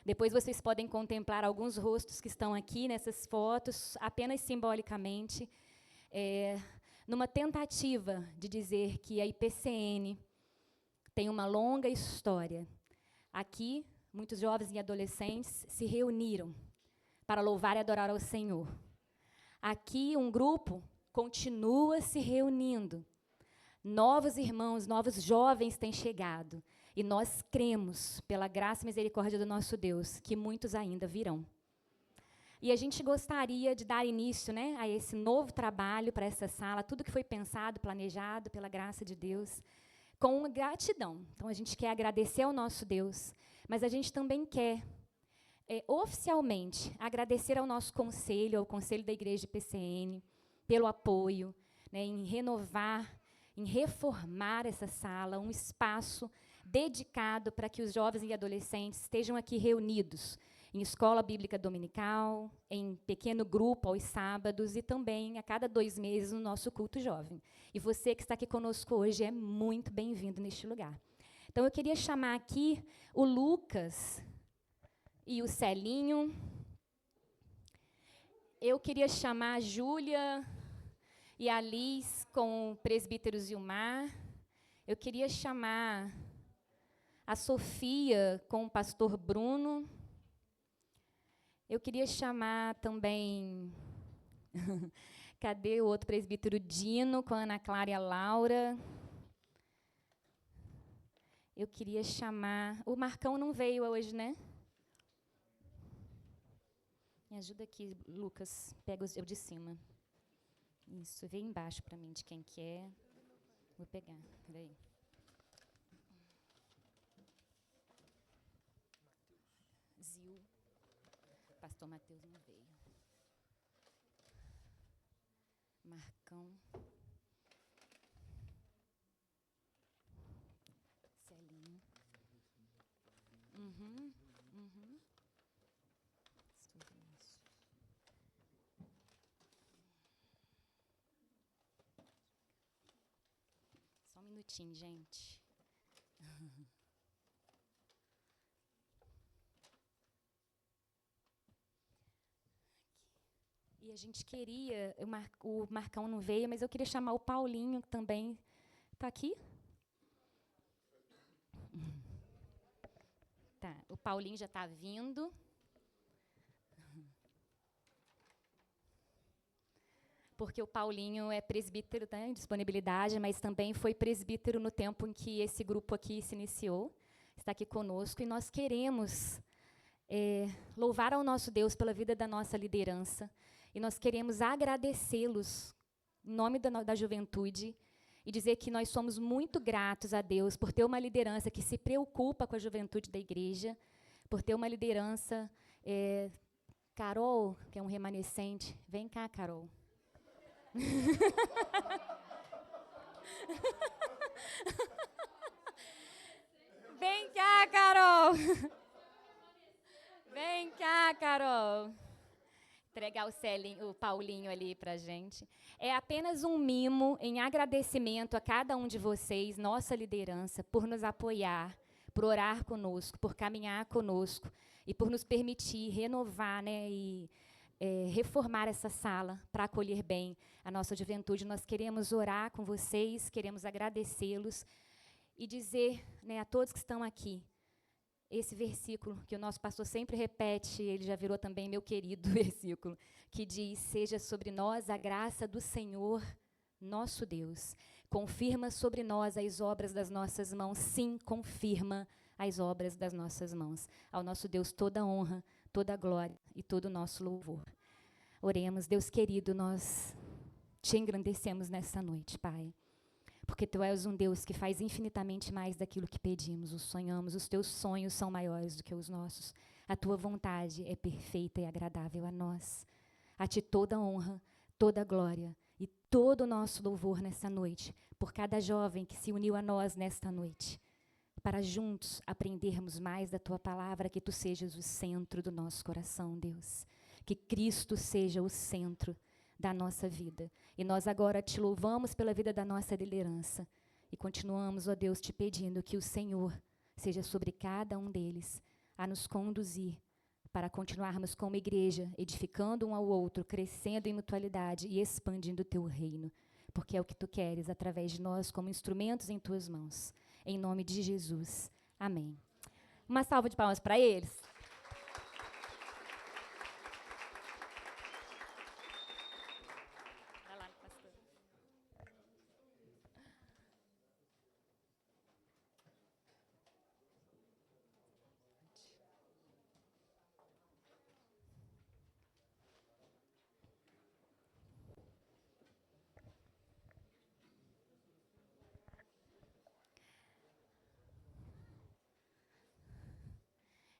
Depois vocês podem contemplar alguns rostos que estão aqui nessas fotos, apenas simbolicamente, numa tentativa de dizer que a IPCN tem uma longa história. Aqui, muitos jovens e adolescentes se reuniram para louvar e adorar ao Senhor. Aqui, um grupo continua se reunindo. Novos irmãos, novos jovens têm chegado. E nós cremos, pela graça e misericórdia do nosso Deus, que muitos ainda virão. E a gente gostaria de dar início, né, a esse novo trabalho para essa sala, tudo que foi pensado, planejado pela graça de Deus, com gratidão. Então, a gente quer agradecer ao nosso Deus, mas a gente também quer, oficialmente, agradecer ao nosso conselho, ao Conselho da Igreja PCN, pelo apoio, né, em renovar, em reformar essa sala, um espaço dedicado para que os jovens e adolescentes estejam aqui reunidos em escola bíblica dominical, em pequeno grupo aos sábados e também a cada 2 meses no nosso culto jovem. E você que está aqui conosco hoje é muito bem-vindo neste lugar. Então, eu queria chamar aqui o Lucas e o Celinho. Eu queria chamar a Júlia e a Liz com o presbítero Zilmar. Eu queria chamar a Sofia com o pastor Bruno. Eu queria chamar também... Cadê o outro presbítero Dino com a Ana Clara e a Laura? Eu queria chamar... O Marcão não veio hoje, né? Me ajuda aqui, Lucas. Pega eu de cima. Isso, vem embaixo para mim de quem que é. Vou pegar, peraí. Zil. Pastor Mateus não veio. Marcão. Celinho. Só um minutinho, gente. E a gente queria, o Marcão não veio, mas eu queria chamar o Paulinho, que também está aqui. Tá, o Paulinho já está vindo. Porque o Paulinho é presbítero, tá, em disponibilidade, mas também foi presbítero no tempo em que esse grupo aqui se iniciou. Está aqui conosco e nós queremos louvar ao nosso Deus pela vida da nossa liderança. E nós queremos agradecê-los em nome da juventude e dizer que nós somos muito gratos a Deus por ter uma liderança que se preocupa com a juventude da igreja, por ter uma liderança... Carol, que é um remanescente, vem cá, Carol. Vem cá, Carol. Vem cá, Carol. Entregar o Paulinho ali para a gente. É apenas um mimo em agradecimento a cada um de vocês, nossa liderança, por nos apoiar, por orar conosco, por caminhar conosco e por nos permitir renovar, né, e reformar essa sala para acolher bem a nossa juventude. Nós queremos orar com vocês, queremos agradecê-los e dizer, né, a todos que estão aqui, esse versículo que o nosso pastor sempre repete, ele já virou também meu querido versículo, que diz: seja sobre nós a graça do Senhor, nosso Deus. Confirma sobre nós as obras das nossas mãos. Sim, confirma as obras das nossas mãos. Ao nosso Deus toda a honra, toda a glória e todo o nosso louvor. Oremos. Deus querido, nós te engrandecemos nessa noite, Pai. Porque Tu és um Deus que faz infinitamente mais daquilo que pedimos ou sonhamos. Os Teus sonhos são maiores do que os nossos. A Tua vontade é perfeita e agradável a nós. A Ti toda a honra, toda a glória e todo o nosso louvor nessa noite, por cada jovem que se uniu a nós nesta noite, para juntos aprendermos mais da Tua palavra, que Tu sejas o centro do nosso coração, Deus. Que Cristo seja o centro da nossa vida. E nós agora Te louvamos pela vida da nossa liderança e continuamos, ó Deus, Te pedindo que o Senhor seja sobre cada um deles, a nos conduzir para continuarmos como igreja, edificando um ao outro, crescendo em mutualidade e expandindo o teu reino, porque é o que tu queres através de nós como instrumentos em tuas mãos. Em nome de Jesus. Amém. Uma salva de palmas para eles. Vai lá, pastor.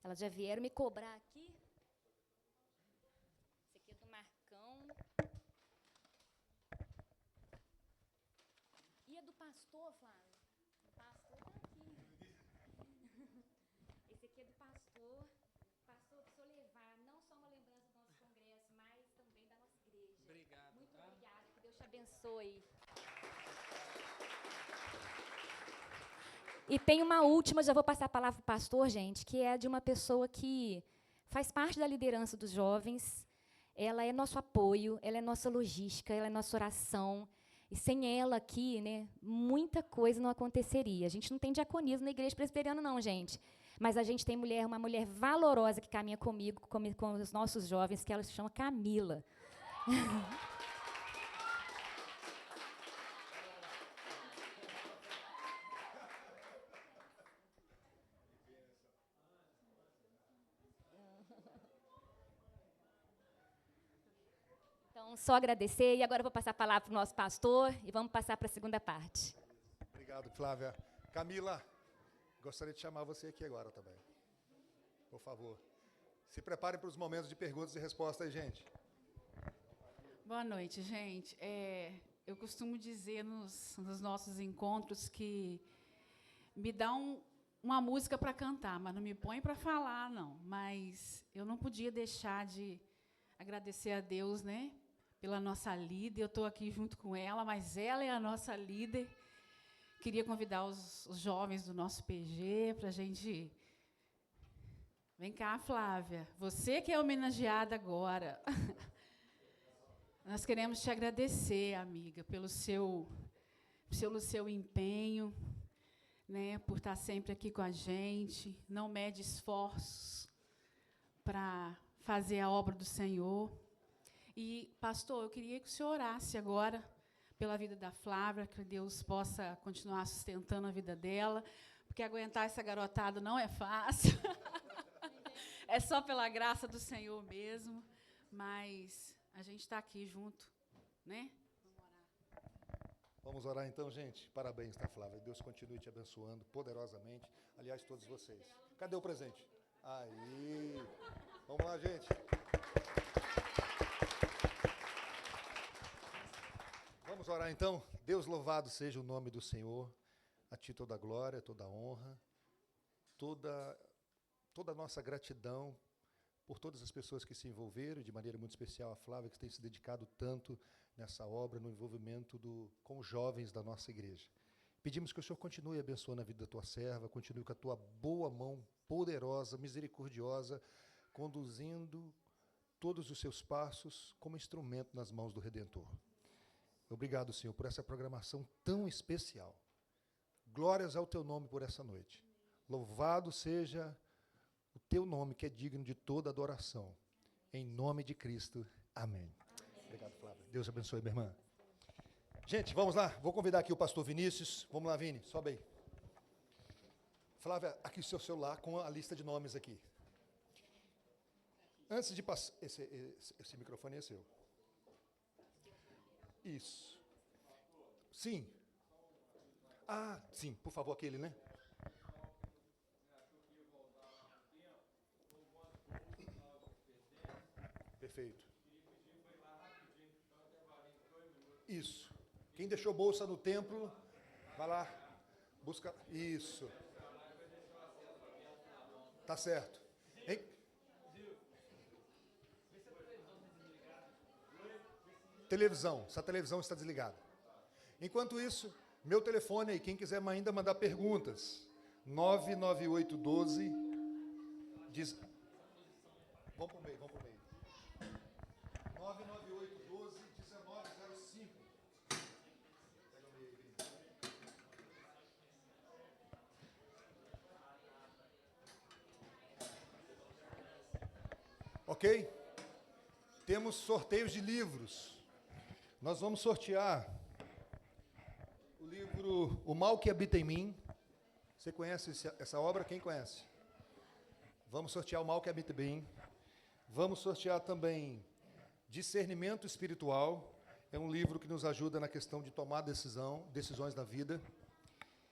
Elas já vieram me cobrar aqui. Esse aqui é do Marcão. E é do pastor, Flávio? O pastor está aqui. Esse aqui é do pastor. Pastor, para o senhor levar não só uma lembrança do nosso congresso, mas também da nossa igreja. Obrigado. Muito obrigada. Que Deus te abençoe. E tem uma última, já vou passar a palavra para o pastor, gente, que é de uma pessoa que faz parte da liderança dos jovens. Ela é nosso apoio, ela é nossa logística, ela é nossa oração. E sem ela aqui, né, muita coisa não aconteceria. A gente não tem diaconismo na igreja presbiteriana, não, gente. Mas a gente tem uma mulher valorosa que caminha comigo, com os nossos jovens, que ela se chama Camila. Então, só agradecer, e agora eu vou passar a palavra para o nosso pastor, e vamos passar para a segunda parte. Obrigado, Flávia. Camila, gostaria de chamar você aqui agora também. Por favor. Se preparem para os momentos de perguntas e respostas, gente. Boa noite, gente. Eu costumo dizer nos nossos encontros que me dá uma música para cantar, mas não me põe para falar, não. Mas eu não podia deixar de agradecer a Deus, né, pela nossa líder. Eu estou aqui junto com ela, mas ela é a nossa líder. Queria convidar os jovens do nosso PG para a gente... Vem cá, Flávia. Você que é homenageada agora. Nós queremos te agradecer, amiga, pelo seu empenho, né, por estar sempre aqui com a gente. Não mede esforços para fazer a obra do Senhor. E, pastor, eu queria que o senhor orasse agora pela vida da Flávia, que Deus possa continuar sustentando a vida dela, porque aguentar essa garotada não é fácil. É só pela graça do Senhor mesmo, mas a gente está aqui junto, né? Vamos orar. Vamos orar então, gente. Parabéns, tá, Flávia? Deus continue te abençoando poderosamente. Aliás, todos vocês. Cadê o presente? Aí. Vamos lá, gente. Vamos orar então. Deus louvado seja o nome do Senhor. A ti toda a glória, toda a honra, toda a nossa gratidão por todas as pessoas que se envolveram, de maneira muito especial a Flávia, que tem se dedicado tanto nessa obra, no envolvimento com os jovens da nossa igreja. Pedimos que o Senhor continue abençoando a vida da tua serva, continue com a tua boa mão poderosa, misericordiosa, conduzindo todos os seus passos como instrumento nas mãos do Redentor. Obrigado, Senhor, por essa programação tão especial. Glórias ao teu nome por essa noite. Louvado seja o teu nome, que é digno de toda adoração. Em nome de Cristo. Amém. Obrigado, Flávia. Deus abençoe, minha irmã. Gente, vamos lá. Vou convidar aqui o pastor Vinícius. Vamos lá, Vini. Sobe aí. Flávia, aqui o seu celular com a lista de nomes aqui. Antes de passar... Esse microfone é seu. Isso. Sim. Ah, sim. Por favor, aquele, né? Perfeito. Isso. Quem deixou bolsa no templo, vai lá, busca. Isso. Tá certo. Hein? Televisão. Essa televisão está desligada. Enquanto isso, meu telefone aí, quem quiser ainda mandar perguntas, 99812 Diz... Vamos para o meio, vamos para o meio. 998-12-1905. Pega o meio aí, Vini. Ok? Temos sorteios de livros. Nós vamos sortear o livro O Mal que Habita em Mim. Você conhece essa obra? Quem conhece? Vamos sortear O Mal que Habita em Mim. Vamos sortear também Discernimento Espiritual. É um livro que nos ajuda na questão de tomar decisões na vida.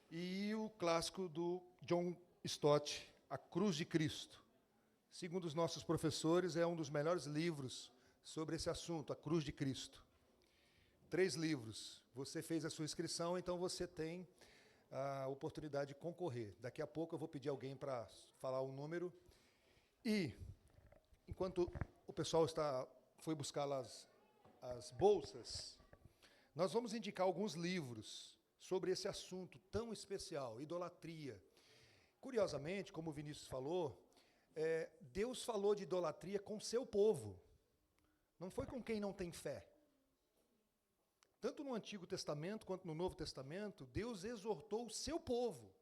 E o clássico do John Stott, A Cruz de Cristo. Segundo os nossos professores, é um dos melhores livros sobre esse assunto, A Cruz de Cristo. 3 livros. Você fez a sua inscrição, então você tem a oportunidade de concorrer. Daqui a pouco eu vou pedir alguém para falar um número. E, enquanto o pessoal foi buscar lá as bolsas, nós vamos indicar alguns livros sobre esse assunto tão especial, idolatria. Curiosamente, como o Vinícius falou, Deus falou de idolatria com seu povo. Não foi com quem não tem fé. Tanto no Antigo Testamento quanto no Novo Testamento, Deus exortou o seu povo.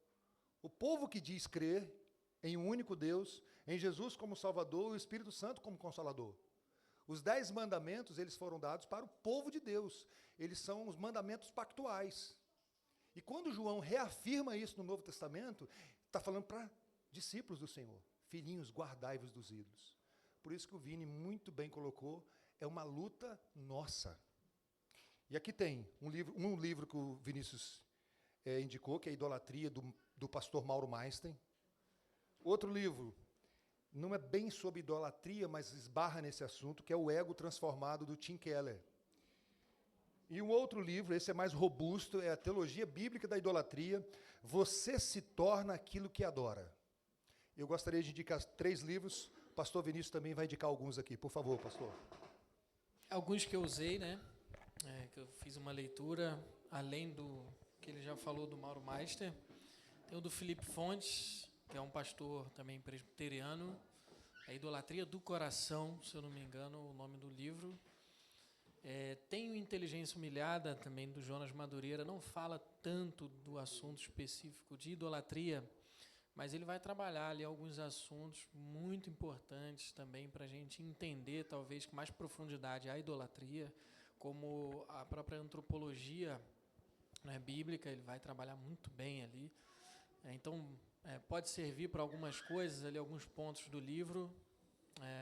O povo que diz crer em um único Deus, em Jesus como Salvador e o Espírito Santo como Consolador. Os 10 mandamentos, eles foram dados para o povo de Deus. Eles são os mandamentos pactuais. E quando João reafirma isso no Novo Testamento, está falando para discípulos do Senhor. Filhinhos, guardai-vos dos ídolos. Por isso que o Vini muito bem colocou, é uma luta nossa. E aqui tem um livro que o Vinícius indicou, que é a Idolatria, do pastor Mauro Meister. Outro livro, não é bem sobre idolatria, mas esbarra nesse assunto, que é O Ego Transformado, do Tim Keller. E um outro livro, esse é mais robusto, é a Teologia Bíblica da Idolatria, Você se torna aquilo que adora. Eu gostaria de indicar 3 livros, o pastor Vinícius também vai indicar alguns aqui. Por favor, pastor. Alguns que eu usei, né? Que eu fiz uma leitura, além do que ele já falou do Mauro Meister. Tem o do Felipe Fontes, que é um pastor também presbiteriano. A Idolatria do Coração, se eu não me engano, o nome do livro. Tem o Inteligência Humilhada, também do Jonas Madureira. Não fala tanto do assunto específico de idolatria, mas ele vai trabalhar ali alguns assuntos muito importantes também para a gente entender, talvez, com mais profundidade a idolatria, como a própria antropologia, né, bíblica, ele vai trabalhar muito bem ali. Então, pode servir para algumas coisas, ali, alguns pontos do livro.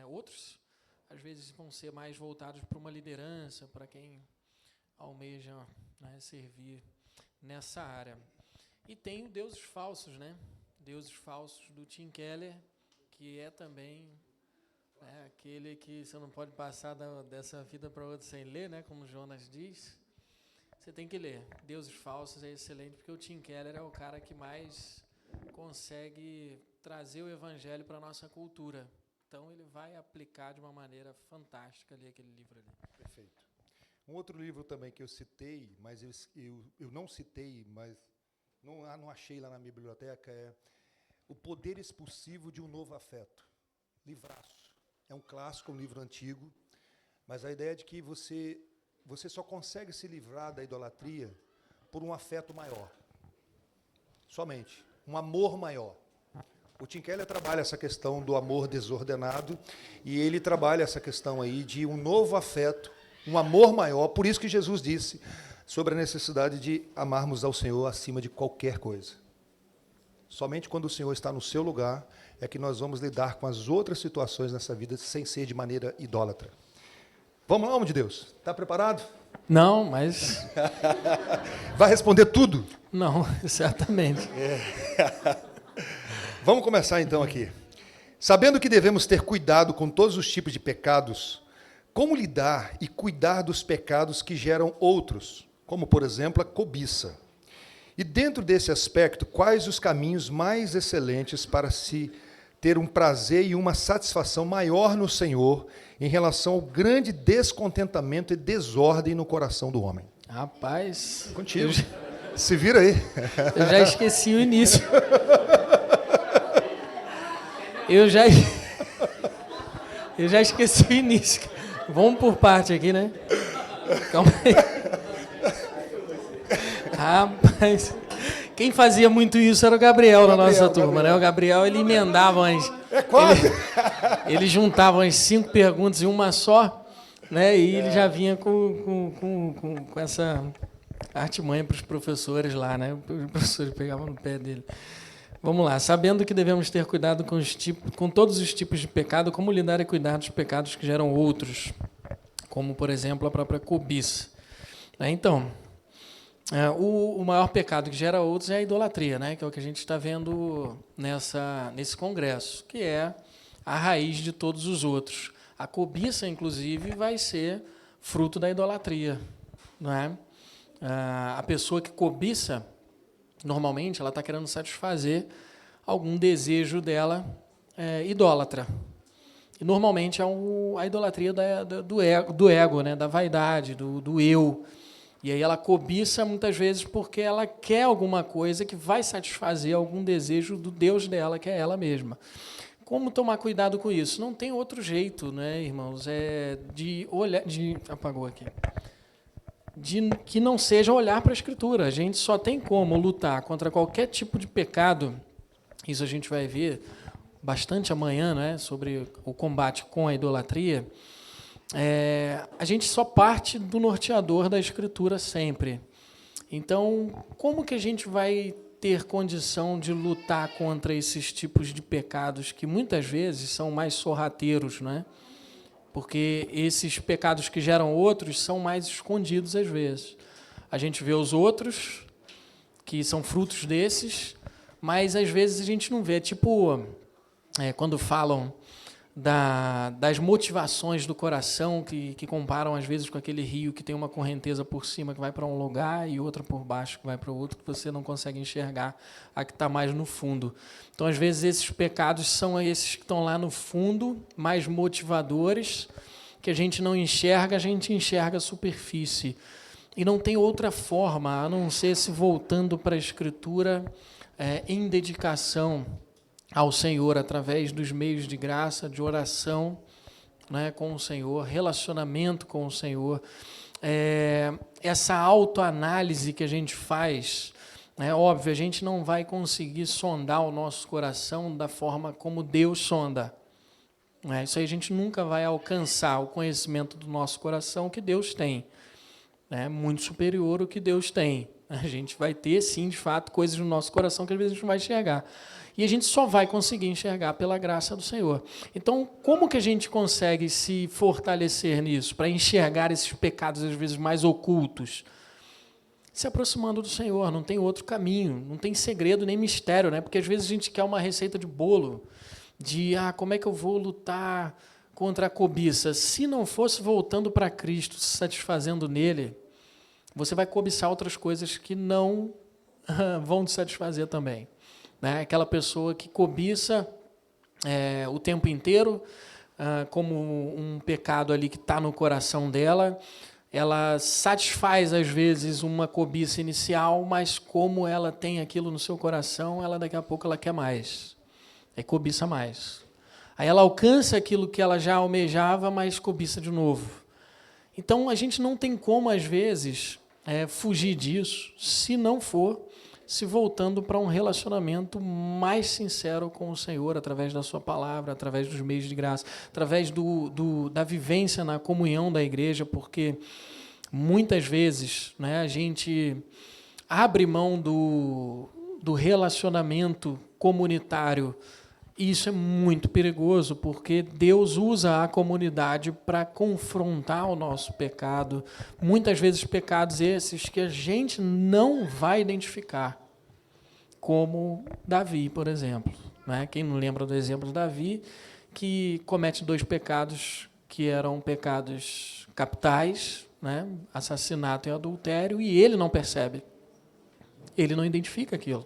Outros, às vezes, vão ser mais voltados para uma liderança, para quem almeja, né, servir nessa área. E tem o Deuses Falsos, né? Deuses Falsos, do Tim Keller, que é também aquele que você não pode passar dessa vida para outra sem ler, né? Como Jonas diz. Você tem que ler. Deuses Falsos é excelente, porque o Tim Keller é o cara que mais consegue trazer o evangelho para a nossa cultura. Então, ele vai aplicar de uma maneira fantástica ali aquele livro ali. Perfeito. Um outro livro também que eu citei, mas eu não citei, mas não achei lá na minha biblioteca, é O Poder Expulsivo de um Novo Afeto. Livraço. É um clássico, um livro antigo, mas a ideia é de que você só consegue se livrar da idolatria por um afeto maior. Somente. Um amor maior. O Tim Keller trabalha essa questão do amor desordenado e ele trabalha essa questão aí de um novo afeto, um amor maior. Por isso que Jesus disse sobre a necessidade de amarmos ao Senhor acima de qualquer coisa. Somente quando o Senhor está no seu lugar é que nós vamos lidar com as outras situações nessa vida sem ser de maneira idólatra. Vamos lá, homem de Deus? Está preparado? Não, mas... Vai responder tudo? Não, certamente. Vamos começar então aqui. Sabendo que devemos ter cuidado com todos os tipos de pecados, como lidar e cuidar dos pecados que geram outros, como, por exemplo, a cobiça? E dentro desse aspecto, quais os caminhos mais excelentes para se ter um prazer e uma satisfação maior no Senhor em relação ao grande descontentamento e desordem no coração do homem? Rapaz... Contigo. Se vira aí. Eu já esqueci o início. Eu já esqueci o início. Vamos por parte aqui, né? Calma aí. Rapaz, quem fazia muito isso era o Gabriel na nossa turma, né? O Gabriel, ele emendava umas... É quase! Ele juntava umas 5 perguntas em uma só, né? E ele já vinha com essa artimanha para os professores lá, né? Os professores pegavam no pé dele. Vamos lá. Sabendo que devemos ter cuidado com todos os tipos de pecado, como lidar e cuidar dos pecados que geram outros, como, por exemplo, a própria cobiça. Então, o maior pecado que gera outros é a idolatria, né? Que é o que a gente está vendo nesse congresso, que é a raiz de todos os outros. A cobiça, inclusive, vai ser fruto da idolatria, não é? A pessoa que cobiça, normalmente, ela está querendo satisfazer algum desejo dela idólatra. E, normalmente, é a idolatria do ego, né? Da vaidade, do eu. E aí ela cobiça, muitas vezes, porque ela quer alguma coisa que vai satisfazer algum desejo do Deus dela, que é ela mesma. Como tomar cuidado com isso? Não tem outro jeito, né, irmãos? Apagou aqui. Que não seja olhar para a Escritura. A gente só tem como lutar contra qualquer tipo de pecado. Isso a gente vai ver bastante amanhã, né, sobre o combate com a idolatria. A gente só parte do norteador da Escritura sempre. Então, como que a gente vai ter condição de lutar contra esses tipos de pecados que muitas vezes são mais sorrateiros, né? Porque esses pecados que geram outros são mais escondidos às vezes. A gente vê os outros, que são frutos desses, mas às vezes a gente não vê. Tipo, quando falam das motivações do coração, que comparam às vezes com aquele rio que tem uma correnteza por cima que vai para um lugar e outra por baixo que vai para o outro, que você não consegue enxergar a que está mais no fundo. Então, às vezes, esses pecados são esses que estão lá no fundo, mais motivadores, que a gente não enxerga, a gente enxerga a superfície. E não tem outra forma, a não ser se voltando para a Escritura em dedicação ao Senhor, através dos meios de graça, de oração, né, com o Senhor, relacionamento com o Senhor, essa autoanálise que a gente faz, óbvio, a gente não vai conseguir sondar o nosso coração da forma como Deus sonda. Isso aí a gente nunca vai alcançar o conhecimento do nosso coração que Deus tem. Muito superior ao que Deus tem. A gente vai ter, sim, de fato, coisas no nosso coração que às vezes a gente não vai enxergar. E a gente só vai conseguir enxergar pela graça do Senhor. Então, como que a gente consegue se fortalecer nisso, para enxergar esses pecados, às vezes, mais ocultos? Se aproximando do Senhor, não tem outro caminho, não tem segredo nem mistério, né? Porque às vezes a gente quer uma receita de bolo, como é que eu vou lutar contra a cobiça? Se não fosse voltando para Cristo, se satisfazendo nele, você vai cobiçar outras coisas que não vão te satisfazer também. Aquela pessoa que cobiça o tempo inteiro, como um pecado ali que está no coração dela, ela satisfaz, às vezes, uma cobiça inicial, mas como ela tem aquilo no seu coração, daqui a pouco ela quer mais, cobiça mais. Aí ela alcança aquilo que ela já almejava, mas cobiça de novo. Então, a gente não tem como, às vezes, fugir disso, se não for se voltando para um relacionamento mais sincero com o Senhor, através da sua palavra, através dos meios de graça, através da vivência na comunhão da igreja, porque muitas vezes, né, a gente abre mão do relacionamento comunitário, e isso é muito perigoso, porque Deus usa a comunidade para confrontar o nosso pecado, muitas vezes pecados esses que a gente não vai identificar, como Davi, por exemplo. Quem não lembra do exemplo de Davi, que comete 2 pecados que eram pecados capitais, assassinato e adultério, e ele não percebe, ele não identifica aquilo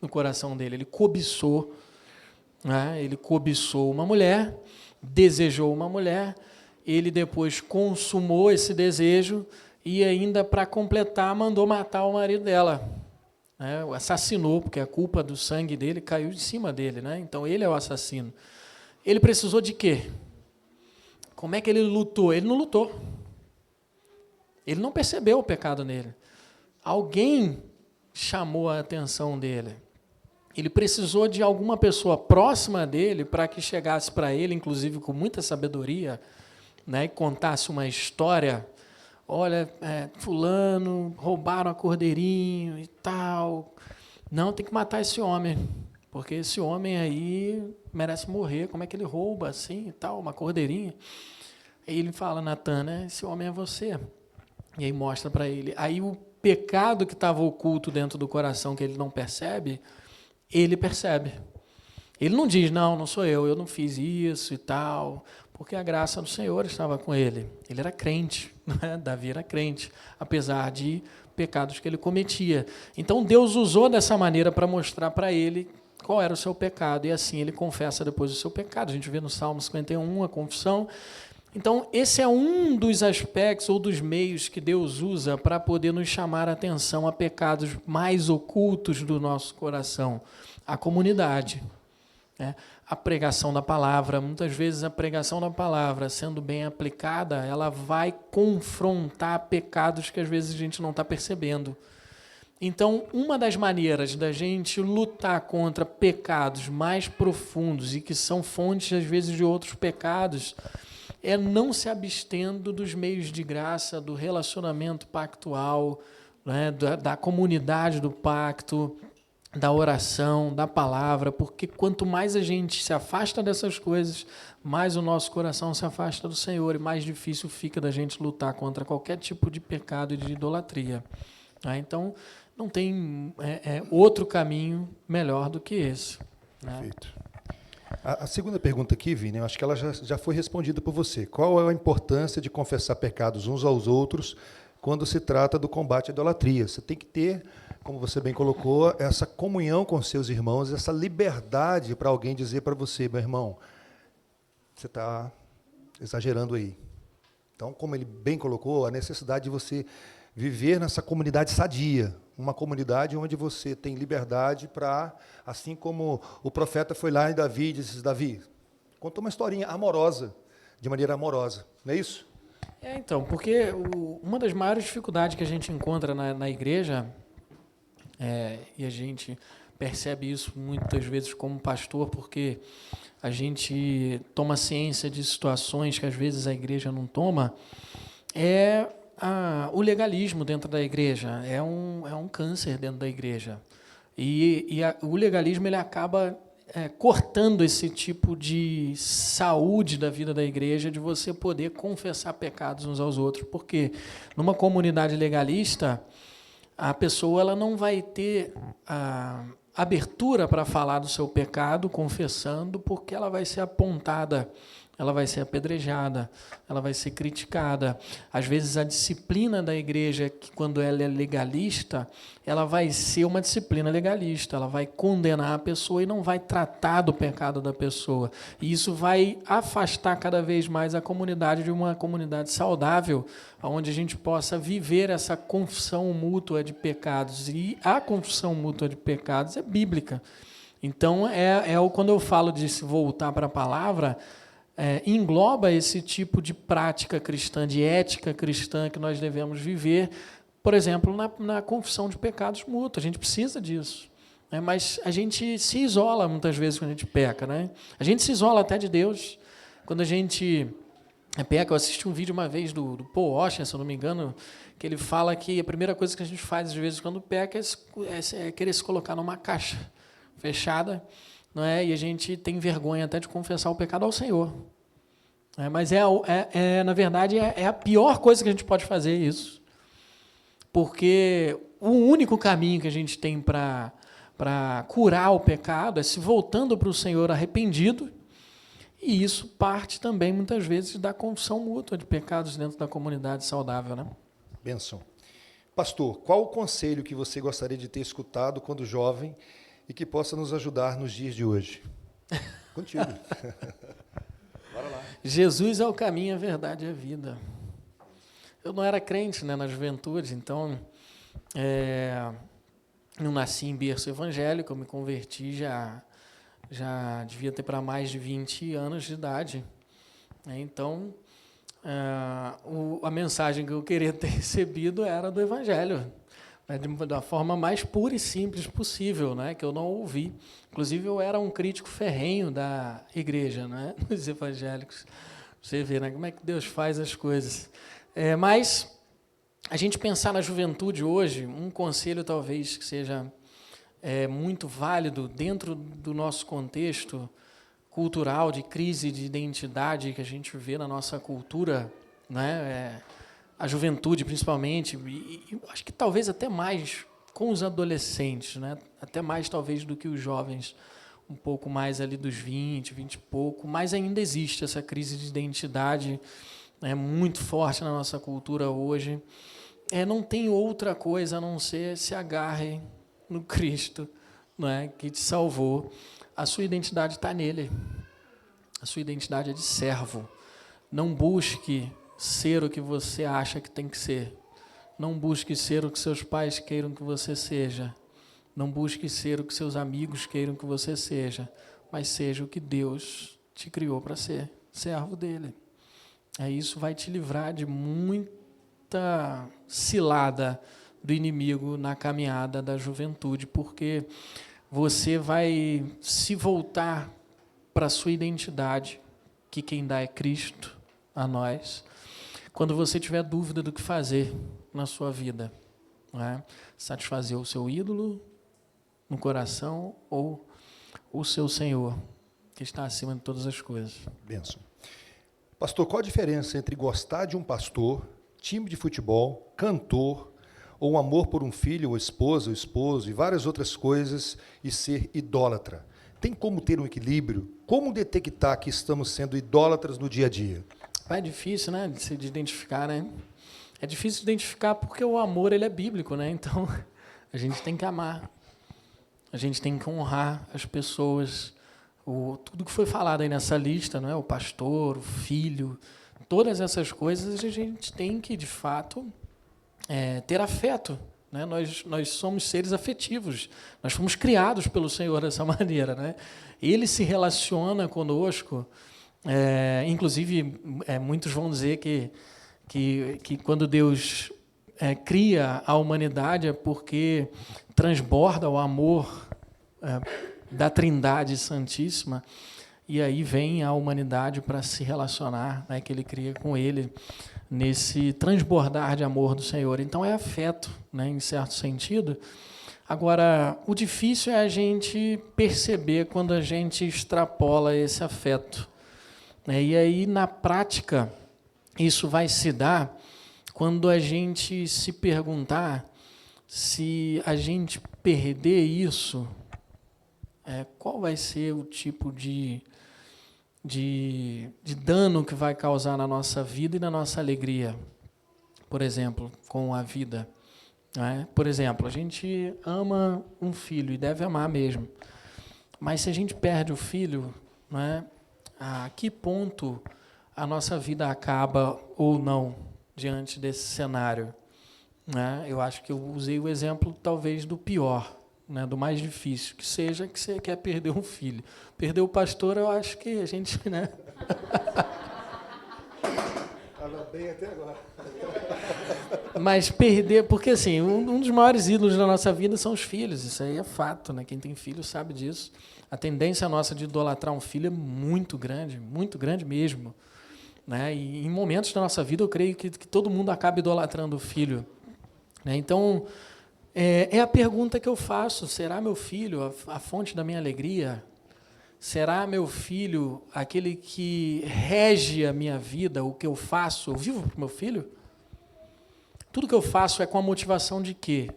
no coração dele, ele cobiçou uma mulher, desejou uma mulher, ele depois consumou esse desejo e ainda, para completar, mandou matar o marido dela. O assassinou, porque a culpa do sangue dele caiu em cima dele. Então, ele é o assassino. Ele precisou de quê? Como é que ele lutou? Ele não lutou. Ele não percebeu o pecado nele. Alguém chamou a atenção dele. Ele precisou de alguma pessoa próxima dele para que chegasse para ele, inclusive com muita sabedoria, né, e contasse uma história. Olha, fulano, roubaram a cordeirinho e tal. Não, tem que matar esse homem, porque esse homem aí merece morrer. Como é que ele rouba assim e tal, uma cordeirinha? Aí ele fala, Natan, né, esse homem é você. E aí mostra para ele. Aí o pecado que estava oculto dentro do coração, que ele não percebe, ele percebe. Ele não diz, não sou eu não fiz isso e tal, porque a graça do Senhor estava com ele. Ele era crente, né? Davi era crente, apesar de pecados que ele cometia. Então Deus usou dessa maneira para mostrar para ele qual era o seu pecado, e assim ele confessa depois o seu pecado. A gente vê no Salmo 51 a confissão. Então, esse é um dos aspectos ou dos meios que Deus usa para poder nos chamar a atenção a pecados mais ocultos do nosso coração. A comunidade, né? A pregação da palavra. Muitas vezes a pregação da palavra, sendo bem aplicada, ela vai confrontar pecados que às vezes a gente não está percebendo. Então, uma das maneiras da gente lutar contra pecados mais profundos e que são fontes, às vezes, de outros pecados, é não se abstendo dos meios de graça, do relacionamento pactual, né, da comunidade do pacto, da oração, da palavra, porque quanto mais a gente se afasta dessas coisas, mais o nosso coração se afasta do Senhor e mais difícil fica da gente lutar contra qualquer tipo de pecado e de idolatria. Tá? Então, não tem outro caminho melhor do que esse. Né? Perfeito. A segunda pergunta aqui, Vini, eu acho que ela já foi respondida por você. Qual é a importância de confessar pecados uns aos outros quando se trata do combate à idolatria? Você tem que ter, como você bem colocou, essa comunhão com seus irmãos, essa liberdade para alguém dizer para você, meu irmão, você está exagerando aí. Então, como ele bem colocou, a necessidade de você viver nessa comunidade sadia, uma comunidade onde você tem liberdade para, assim como o profeta foi lá em Davi e disse, Davi, contou uma historinha amorosa, de maneira amorosa, não é isso? Então, porque uma das maiores dificuldades que a gente encontra na igreja, e a gente percebe isso muitas vezes como pastor, porque a gente toma ciência de situações que às vezes a igreja não toma, o legalismo dentro da igreja. É um câncer dentro da igreja. O legalismo ele acaba cortando esse tipo de saúde da vida da igreja, de você poder confessar pecados uns aos outros. Porque numa comunidade legalista, a pessoa ela não vai ter a abertura para falar do seu pecado, confessando, porque ela vai ser apontada, ela vai ser apedrejada, ela vai ser criticada. Às vezes a disciplina da igreja, que quando ela é legalista, ela vai ser uma disciplina legalista, ela vai condenar a pessoa e não vai tratar do pecado da pessoa. E isso vai afastar cada vez mais a comunidade de uma comunidade saudável, onde a gente possa viver essa confissão mútua de pecados. E a confissão mútua de pecados é bíblica. Então, quando eu falo de se voltar para a palavra, engloba esse tipo de prática cristã, de ética cristã que nós devemos viver, por exemplo, na confissão de pecados mútuos. A gente precisa disso. Né? Mas a gente se isola muitas vezes quando a gente peca. Né? A gente se isola até de Deus. Quando a gente peca, eu assisti um vídeo uma vez do Paul Washer, se eu não me engano, que ele fala que a primeira coisa que a gente faz, às vezes, quando peca, é querer se colocar numa caixa fechada, não é? E a gente tem vergonha até de confessar o pecado ao Senhor. Mas, na verdade, é a pior coisa que a gente pode fazer isso. Porque o único caminho que a gente tem para curar o pecado é se voltando para o Senhor arrependido, e isso parte também, muitas vezes, da confissão mútua de pecados dentro da comunidade saudável. Né? Benção. Pastor, qual o conselho que você gostaria de ter escutado quando jovem e que possa nos ajudar nos dias de hoje? Contigo. Bora lá. Jesus é o caminho, a verdade e a vida. Eu não era crente, né, na juventude, então não nasci em berço evangélico, eu me converti já já devia ter para mais de 20 anos de idade. Então, a mensagem que eu queria ter recebido era do Evangelho, né, da forma mais pura e simples possível, né, que eu não ouvi. Inclusive, eu era um crítico ferrenho da igreja, né, dos evangélicos. Você vê, né, como é que Deus faz as coisas. Mas a gente pensar na juventude hoje, um conselho talvez que seja muito válido dentro do nosso contexto cultural de crise de identidade que a gente vê na nossa cultura, né? A juventude principalmente, e acho que talvez até mais com os adolescentes, né? Até mais talvez do que os jovens, um pouco mais ali dos 20 e pouco, mas ainda existe essa crise de identidade, né, muito forte na nossa cultura hoje. Não tem outra coisa a não ser se agarre no Cristo, não é, que te salvou. A sua identidade está nele. A sua identidade é de servo. Não busque ser o que você acha que tem que ser. Não busque ser o que seus pais queiram que você seja. Não busque ser o que seus amigos queiram que você seja. Mas seja o que Deus te criou para ser, servo dele. Isso vai te livrar de muita cilada do inimigo na caminhada da juventude, porque você vai se voltar para a sua identidade, que quem dá é Cristo a nós, quando você tiver dúvida do que fazer na sua vida, né? Satisfazer o seu ídolo no coração ou o seu Senhor, que está acima de todas as coisas. Benção. Pastor, qual a diferença entre gostar de um pastor, time de futebol, cantor, ou um amor por um filho, ou esposa, ou esposo, e várias outras coisas, e ser idólatra? Tem como ter um equilíbrio? Como detectar que estamos sendo idólatras no dia a dia? É difícil, né, de identificar, né? É difícil de identificar porque o amor, ele é bíblico, né? Então, a gente tem que amar. A gente tem que honrar as pessoas. Tudo que foi falado aí nessa lista, não é? O pastor, o filho, todas essas coisas, a gente tem que, de fato, ter afeto, né? Nós somos seres afetivos. Nós fomos criados pelo Senhor dessa maneira, né? Ele se relaciona conosco. Inclusive, muitos vão dizer que quando Deus cria a humanidade é porque transborda o amor da Trindade Santíssima, e aí vem a humanidade para se relacionar, né, que Ele cria com Ele, nesse transbordar de amor do Senhor. Então, é afeto, né, em certo sentido. Agora, o difícil é a gente perceber quando a gente extrapola esse afeto. E aí, na prática, isso vai se dar quando a gente se perguntar se a gente perder isso, qual vai ser o tipo de dano que vai causar na nossa vida e na nossa alegria, por exemplo, com a vida. Por exemplo, a gente ama um filho e deve amar mesmo, mas se a gente perde o filho, a que ponto a nossa vida acaba ou não diante desse cenário? Eu acho que eu usei o exemplo talvez do pior, do mais difícil, que seja que você quer perder um filho. Perder o pastor, eu acho que a gente, né? Estava bem até agora. Mas perder, porque assim, um dos maiores ídolos da nossa vida são os filhos, isso aí é fato, né? Quem tem filho sabe disso. A tendência nossa de idolatrar um filho é muito grande mesmo, né? E em momentos da nossa vida eu creio que todo mundo acaba idolatrando o filho, né? Então, é a pergunta que eu faço: será meu filho a fonte da minha alegria? Será meu filho aquele que rege a minha vida, o que eu faço? Eu vivo para o meu filho? Tudo que eu faço é com a motivação de quê?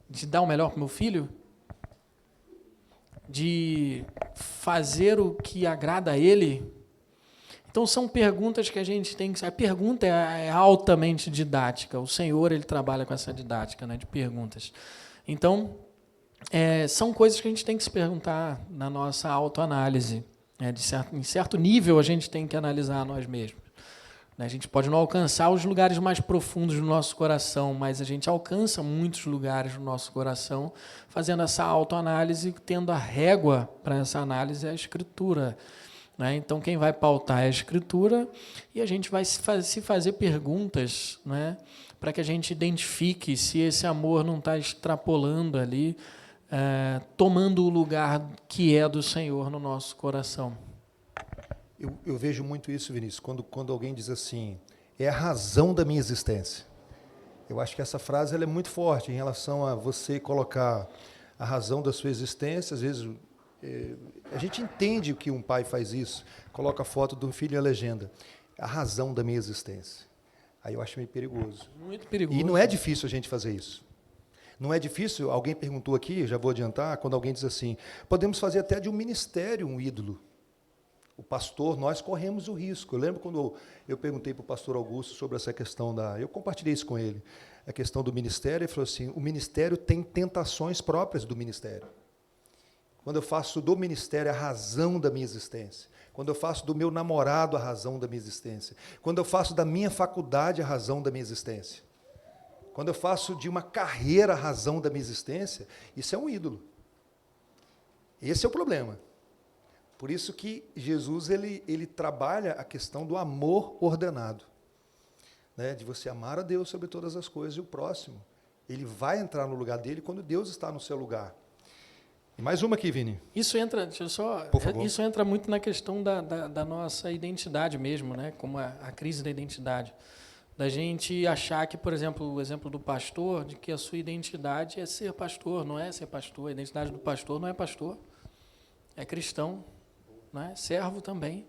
De dar o melhor para o meu filho? De fazer o que agrada a ele? Então, são perguntas que a gente tem que... A pergunta é altamente didática. O Senhor, Ele trabalha com essa didática, né, de perguntas. Então, são coisas que a gente tem que se perguntar na nossa autoanálise. Em certo nível, a gente tem que analisar nós mesmos. A gente pode não alcançar os lugares mais profundos do nosso coração, mas a gente alcança muitos lugares do nosso coração fazendo essa autoanálise, tendo a régua para essa análise é a Escritura. Né? Então, quem vai pautar é a Escritura e a gente vai se fazer perguntas, né? Para que a gente identifique se esse amor não está extrapolando ali, tomando o lugar que é do Senhor no nosso coração. Eu vejo muito isso, Vinícius, quando alguém diz assim, é a razão da minha existência. Eu acho que essa frase ela é muito forte em relação a você colocar a razão da sua existência. Às vezes, a gente entende que um pai faz isso, coloca a foto do filho e a legenda. A razão da minha existência. Aí eu acho meio perigoso. Muito perigoso. E não é difícil a gente fazer isso. Não é difícil, alguém perguntou aqui, já vou adiantar, quando alguém diz assim, podemos fazer até de um ministério um ídolo. O pastor, nós corremos o risco. Eu lembro quando eu perguntei para o pastor Augusto sobre essa questão eu compartilhei isso com ele, a questão do ministério, ele falou assim, o ministério tem tentações próprias do ministério. Quando eu faço do ministério a razão da minha existência, quando eu faço do meu namorado a razão da minha existência, quando eu faço da minha faculdade a razão da minha existência, quando eu faço de uma carreira a razão da minha existência, isso é um ídolo. Esse é o problema. Por isso que Jesus ele trabalha a questão do amor ordenado, né? De você amar a Deus sobre todas as coisas e o próximo. Ele vai entrar no lugar dele quando Deus está no seu lugar. E mais uma aqui, Vini. Isso entra, deixa eu só, Por favor. isso entra muito na questão da nossa identidade mesmo, né? Como a crise da identidade. Da gente achar que, por exemplo, o exemplo do pastor, de que a sua identidade é ser pastor, não é ser pastor. A identidade do pastor não é pastor, é cristão. Né? Servo também.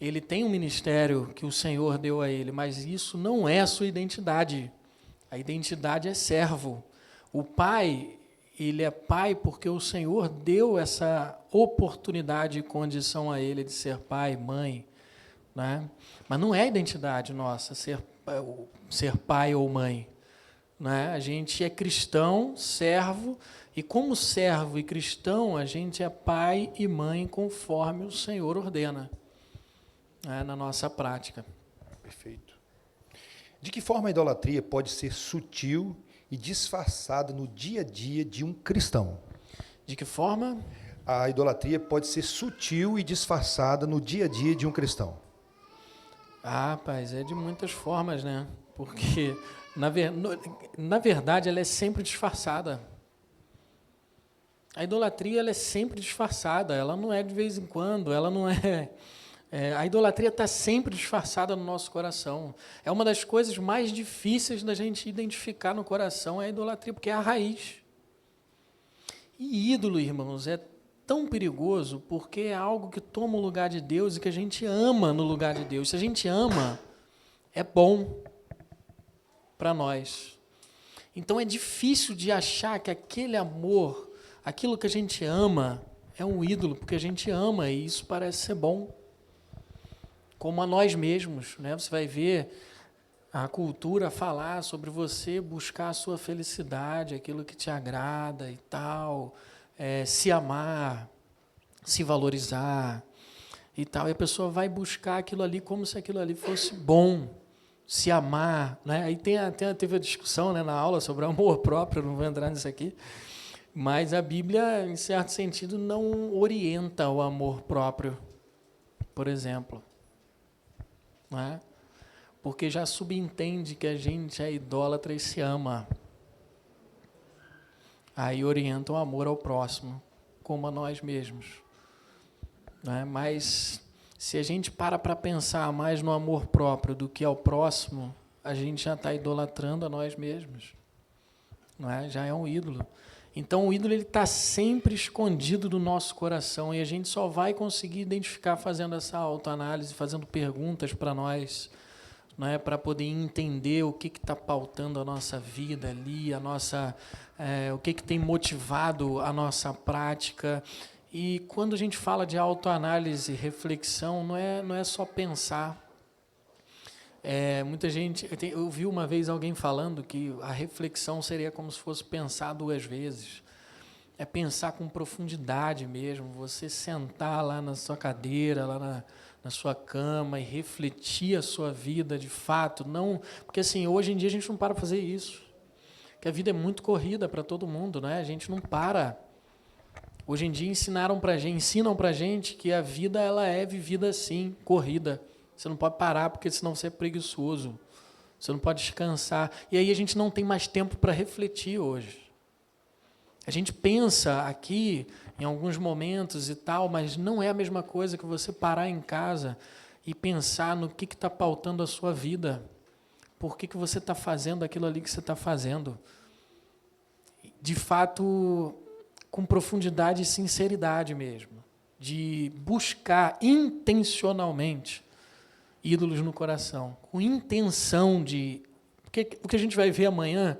Ele tem um ministério que o Senhor deu a ele, mas isso não é a sua identidade. A identidade é servo. O pai, ele é pai porque o Senhor deu essa oportunidade e condição a ele de ser pai, mãe. Né? Mas não é a identidade nossa ser pai ou mãe. Né? A gente é cristão, servo, e como servo e cristão, a gente é pai e mãe conforme o Senhor ordena, né, na nossa prática. Perfeito. De que forma a idolatria pode ser sutil e disfarçada no dia a dia de um cristão? De que forma? A idolatria pode ser sutil e disfarçada no dia a dia de um cristão. Ah, rapaz, é de muitas formas, né? Porque, na verdade, ela é sempre disfarçada. A idolatria ela é sempre disfarçada, ela não é de vez em quando, ela não é... a idolatria está sempre disfarçada no nosso coração. É uma das coisas mais difíceis da gente identificar no coração, é a idolatria, porque é a raiz. E ídolo, irmãos, é tão perigoso porque é algo que toma o lugar de Deus e que a gente ama no lugar de Deus. Se a gente ama, é bom para nós. Então é difícil de achar que aquele amor... Aquilo que a gente ama é um ídolo, porque a gente ama e isso parece ser bom. Como a nós mesmos, né? Você vai ver a cultura falar sobre você buscar a sua felicidade, aquilo que te agrada e tal, se amar, se valorizar e tal. E a pessoa vai buscar aquilo ali como se aquilo ali fosse bom, se amar. Né? Aí teve a discussão, né, na aula sobre amor próprio, não vou entrar nisso aqui. Mas a Bíblia, em certo sentido, não orienta o amor próprio, por exemplo. Não é? Porque já subentende que a gente é idólatra e se ama. Aí orienta o amor ao próximo, como a nós mesmos. Não é? Mas se a gente para pensar mais no amor próprio do que ao próximo, a gente já está idolatrando a nós mesmos. Não é? Já é um ídolo. Então, o ídolo está sempre escondido do nosso coração e a gente só vai conseguir identificar fazendo essa autoanálise, fazendo perguntas para nós, não é? Para poder entender o que está pautando a nossa vida ali, o que tem motivado a nossa prática. E quando a gente fala de autoanálise, reflexão, não é só pensar. Muita gente, eu vi uma vez alguém falando que a reflexão seria como se fosse pensar 2 vezes. É pensar com profundidade mesmo, você sentar lá na sua cadeira, lá na sua cama e refletir a sua vida de fato, não, porque assim, hoje em dia a gente não para para fazer isso, porque a vida é muito corrida para todo mundo, né? A gente não para. Hoje em dia ensinam pra gente que a vida ela é vivida assim, corrida. Você não pode parar porque senão você é preguiçoso. Você não pode descansar. E aí a gente não tem mais tempo para refletir hoje. A gente pensa aqui em alguns momentos e tal, mas não é a mesma coisa que você parar em casa e pensar no que está pautando a sua vida. Por que você está fazendo aquilo ali que você está fazendo? De fato, com profundidade e sinceridade mesmo. De buscar intencionalmente ídolos no coração. Com intenção de... Porque o que a gente vai ver amanhã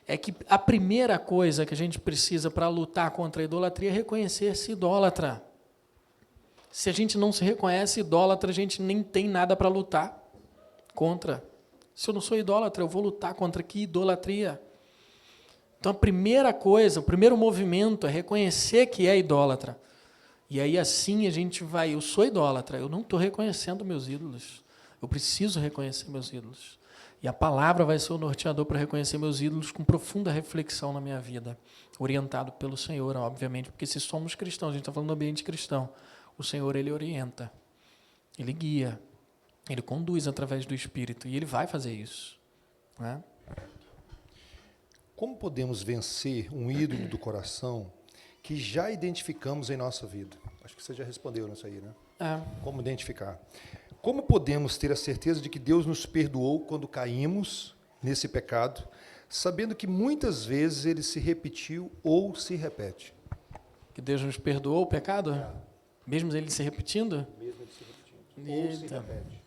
é que a primeira coisa que a gente precisa para lutar contra a idolatria é reconhecer-se idólatra. Se a gente não se reconhece idólatra, a gente nem tem nada para lutar contra. Se eu não sou idólatra, eu vou lutar contra que idolatria? Então, a primeira coisa, o primeiro movimento é reconhecer que é idólatra. E aí, assim, a gente vai... Eu sou idólatra, eu não estou reconhecendo meus ídolos. Eu preciso reconhecer meus ídolos. E a palavra vai ser o norteador para reconhecer meus ídolos com profunda reflexão na minha vida, orientado pelo Senhor, obviamente, porque se somos cristãos, a gente está falando do ambiente cristão, o Senhor, Ele orienta, Ele guia, Ele conduz através do Espírito, e Ele vai fazer isso. Né? Como podemos vencer um ídolo do coração que já identificamos em nossa vida? Acho que você já respondeu nisso aí, né? Como identificar? Como podemos ter a certeza de que Deus nos perdoou quando caímos nesse pecado, sabendo que muitas vezes ele se repetiu ou se repete? Que Deus nos perdoou o pecado? Mesmo ele se repetindo? Mesmo ele se repetindo. Ou se repete.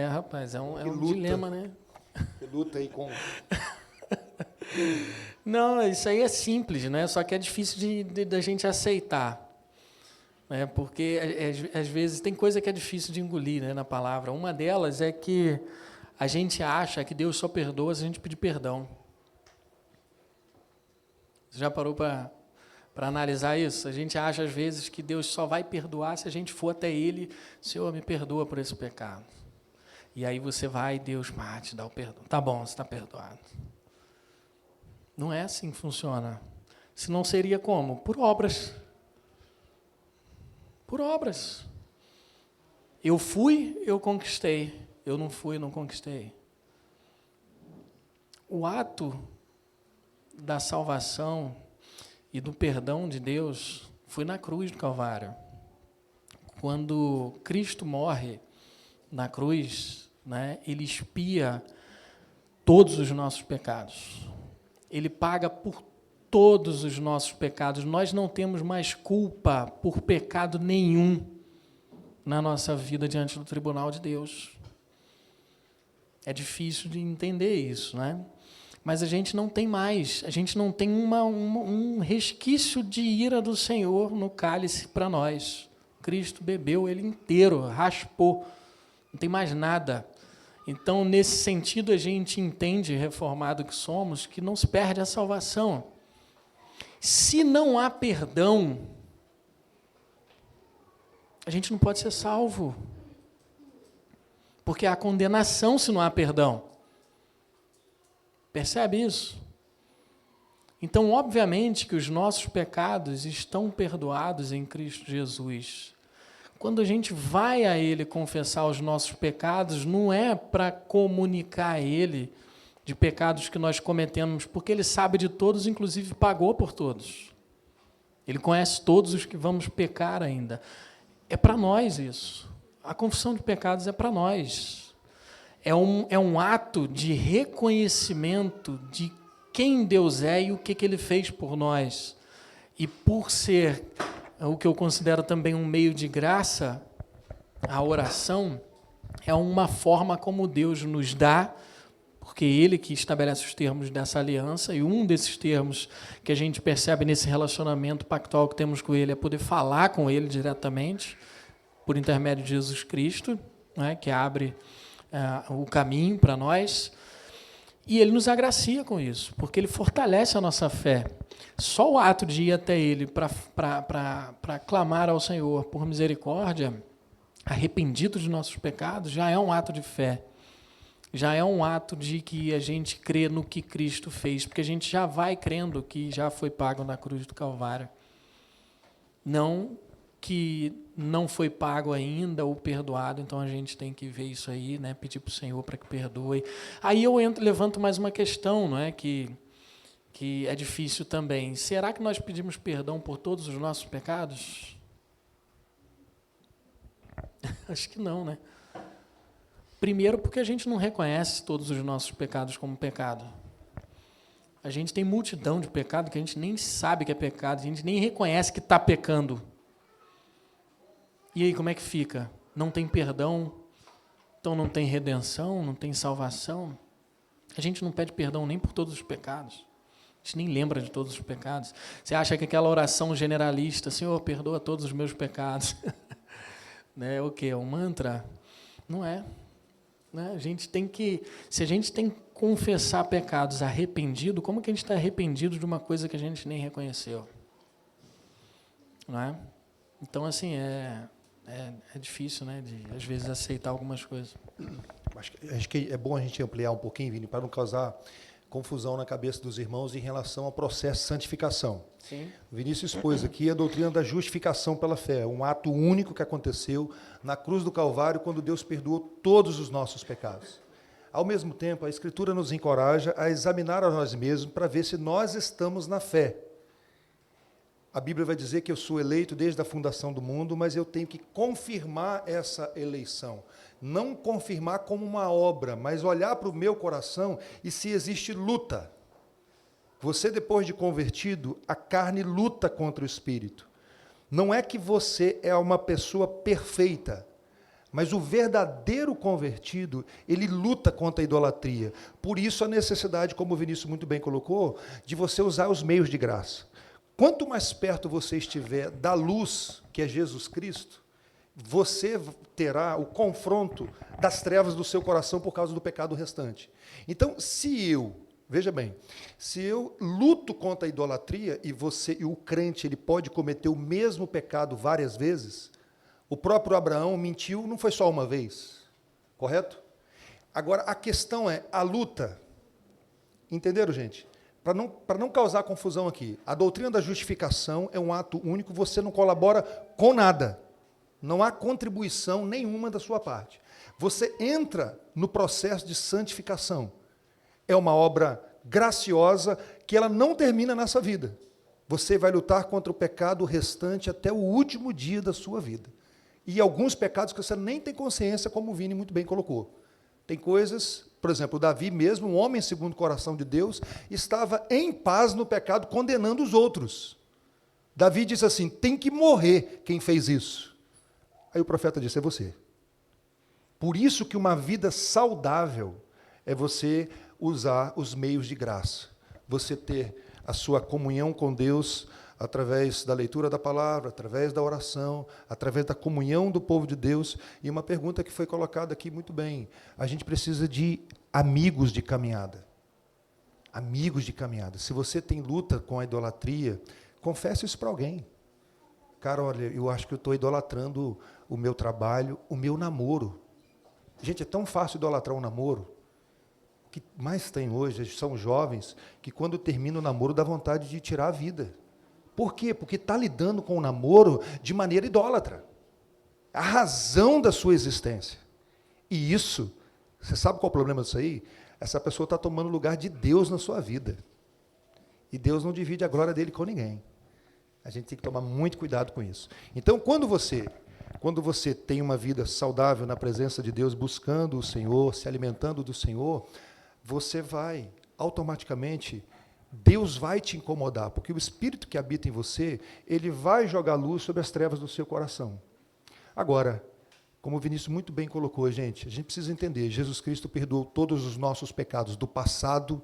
Rapaz, é um dilema, né? Que luta aí com... Não, isso aí é simples, né? Só que é difícil da gente aceitar. Porque, às vezes, tem coisa que é difícil de engolir, né, na palavra. Uma delas é que a gente acha que Deus só perdoa se a gente pedir perdão. Você já parou para analisar isso? A gente acha, às vezes, que Deus só vai perdoar se a gente for até Ele. Senhor, me perdoa por esse pecado. E aí você vai e Deus te dá o perdão. Tá bom, você está perdoado. Não é assim que funciona. Senão seria como? Por obras. Por obras. Eu fui, eu conquistei. Eu não fui, não conquistei. O ato da salvação e do perdão de Deus foi na cruz do Calvário. Quando Cristo morre na cruz, né, Ele expia todos os nossos pecados. Ele paga por todos os nossos pecados. Nós não temos mais culpa por pecado nenhum na nossa vida diante do tribunal de Deus. É difícil de entender isso, né? Mas a gente não tem mais, a gente não tem um resquício de ira do Senhor no cálice para nós. Cristo bebeu ele inteiro, raspou, não tem mais nada. Então, nesse sentido, a gente entende, reformado que somos, que não se perde a salvação. Se não há perdão, a gente não pode ser salvo. Porque há condenação se não há perdão. Percebe isso? Então, obviamente que os nossos pecados estão perdoados em Cristo Jesus. Quando a gente vai a Ele confessar os nossos pecados, não é para comunicar a Ele de pecados que nós cometemos, porque Ele sabe de todos, inclusive pagou por todos. Ele conhece todos os que vamos pecar ainda. É para nós isso. A confissão de pecados é para nós. É um ato de reconhecimento de quem Deus é e o que Ele fez por nós. E por ser o que eu considero também um meio de graça, a oração é uma forma como Deus nos dá, porque Ele que estabelece os termos dessa aliança, e um desses termos que a gente percebe nesse relacionamento pactual que temos com Ele é poder falar com Ele diretamente, por intermédio de Jesus Cristo, né, que abre o caminho para nós, e Ele nos agracia com isso, porque Ele fortalece a nossa fé. Só o ato de ir até Ele para clamar ao Senhor por misericórdia arrependido de nossos pecados, já é um ato de fé. Já é um ato de que a gente crê no que Cristo fez, porque a gente já vai crendo que já foi pago na cruz do Calvário. Não que não foi pago ainda ou perdoado, então a gente tem que ver isso aí, né? Pedir para o Senhor para que perdoe. Aí eu levanto mais uma questão, não é? Que é difícil também. Será que nós pedimos perdão por todos os nossos pecados? Acho que não, né? Primeiro porque a gente não reconhece todos os nossos pecados como pecado. A gente tem multidão de pecado que a gente nem sabe que é pecado, a gente nem reconhece que está pecando. E aí, como é que fica? Não tem perdão, então não tem redenção, não tem salvação. A gente não pede perdão nem por todos os pecados. A gente nem lembra de todos os pecados. Você acha que aquela oração generalista, Senhor, perdoa todos os meus pecados, né? O quê? É um mantra? Não é. Né? A gente tem que, se a gente tem que confessar pecados arrependido, como que a gente está arrependido de uma coisa que a gente nem reconheceu? Não é? Então, assim, é difícil, né, de, às vezes, aceitar algumas coisas. Acho que é bom a gente ampliar um pouquinho, Vini, para não causar confusão na cabeça dos irmãos em relação ao processo de santificação. Sim. O Vinícius expôs aqui a doutrina da justificação pela fé, um ato único que aconteceu na cruz do Calvário, quando Deus perdoou todos os nossos pecados. Ao mesmo tempo, a Escritura nos encoraja a examinar a nós mesmos para ver se nós estamos na fé. A Bíblia vai dizer que eu sou eleito desde a fundação do mundo, mas eu tenho que confirmar essa eleição. Não confirmar como uma obra, mas olhar para o meu coração e se existe luta. Você, depois de convertido, a carne luta contra o espírito. Não é que você é uma pessoa perfeita, mas o verdadeiro convertido, ele luta contra a idolatria. Por isso a necessidade, como o Vinícius muito bem colocou, de você usar os meios de graça. Quanto mais perto você estiver da luz, que é Jesus Cristo, você terá o confronto das trevas do seu coração por causa do pecado restante. Então, veja bem, se eu luto contra a idolatria e o crente ele pode cometer o mesmo pecado várias vezes, o próprio Abraão mentiu, não foi só uma vez, correto? Agora, a questão é a luta. Entenderam, gente? Para não causar confusão aqui, a doutrina da justificação é um ato único, você não colabora com nada. Não há contribuição nenhuma da sua parte. Você entra no processo de santificação. É uma obra graciosa que ela não termina nessa vida. Você vai lutar contra o pecado restante até o último dia da sua vida. E alguns pecados que você nem tem consciência, como o Vini muito bem colocou. Tem coisas, por exemplo, Davi mesmo, um homem segundo o coração de Deus, estava em paz no pecado, condenando os outros. Davi disse assim, tem que morrer quem fez isso. Aí o profeta disse, é você. Por isso que uma vida saudável é você usar os meios de graça. Você ter a sua comunhão com Deus através da leitura da palavra, através da oração, através da comunhão do povo de Deus. E uma pergunta que foi colocada aqui muito bem. A gente precisa de amigos de caminhada. Amigos de caminhada. Se você tem luta com a idolatria, confesse isso para alguém. Cara, olha, eu acho que eu estou idolatrando o meu trabalho, o meu namoro. Gente, é tão fácil idolatrar um namoro. O que mais tem hoje são jovens que, quando termina o namoro, dá vontade de tirar a vida. Por quê? Porque está lidando com o namoro de maneira idólatra. A razão da sua existência. E isso, você sabe qual é o problema disso aí? Essa pessoa está tomando o lugar de Deus na sua vida. E Deus não divide a glória dele com ninguém. A gente tem que tomar muito cuidado com isso. Então, quando você tem uma vida saudável na presença de Deus, buscando o Senhor, se alimentando do Senhor, você vai, automaticamente, Deus vai te incomodar, porque o Espírito que habita em você, ele vai jogar luz sobre as trevas do seu coração. Agora, como o Vinícius muito bem colocou, a gente precisa entender, Jesus Cristo perdoou todos os nossos pecados, do passado,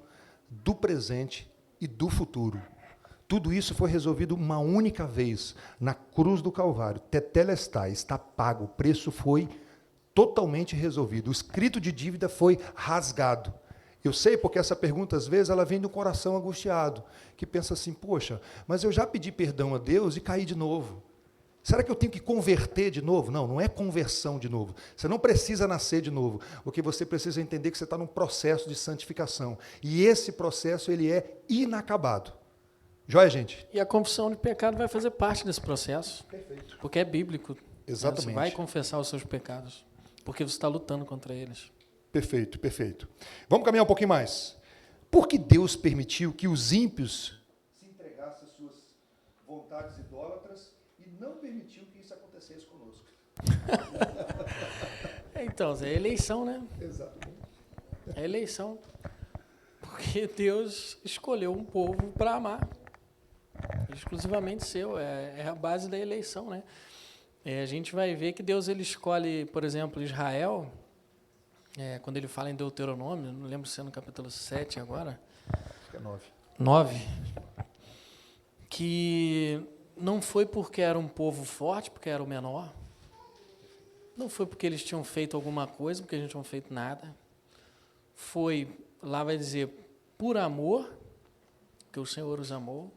do presente e do futuro. Tudo isso foi resolvido uma única vez, na cruz do Calvário. Tetelestai, está pago, o preço foi totalmente resolvido. O escrito de dívida foi rasgado. Eu sei porque essa pergunta, às vezes, ela vem do coração angustiado, que pensa assim, poxa, mas eu já pedi perdão a Deus e caí de novo. Será que eu tenho que converter de novo? Não, não é conversão de novo. Você não precisa nascer de novo. O que você precisa entender é que você está num processo de santificação. E esse processo, ele é inacabado. Joia, gente? E a confissão de pecado vai fazer parte desse processo. Perfeito. Porque é bíblico. Exatamente. Você vai confessar os seus pecados. Porque você está lutando contra eles. Perfeito, perfeito. Vamos caminhar um pouquinho mais. Por que Deus permitiu que os ímpios se entregassem às suas vontades idólatras e não permitiu que isso acontecesse conosco? Então, é eleição, né? Exatamente. É eleição. Porque Deus escolheu um povo para amar. Exclusivamente seu. É a base da eleição, né? A gente vai ver que Deus ele escolhe, por exemplo, Israel, quando ele fala em Deuteronômio, não lembro se é no capítulo 7 agora. Acho que é 9. 9. Que não foi porque era um povo forte, porque era o menor. Não foi porque eles tinham feito alguma coisa, porque eles não tinham feito nada. Foi, lá vai dizer, por amor, que o Senhor os amou,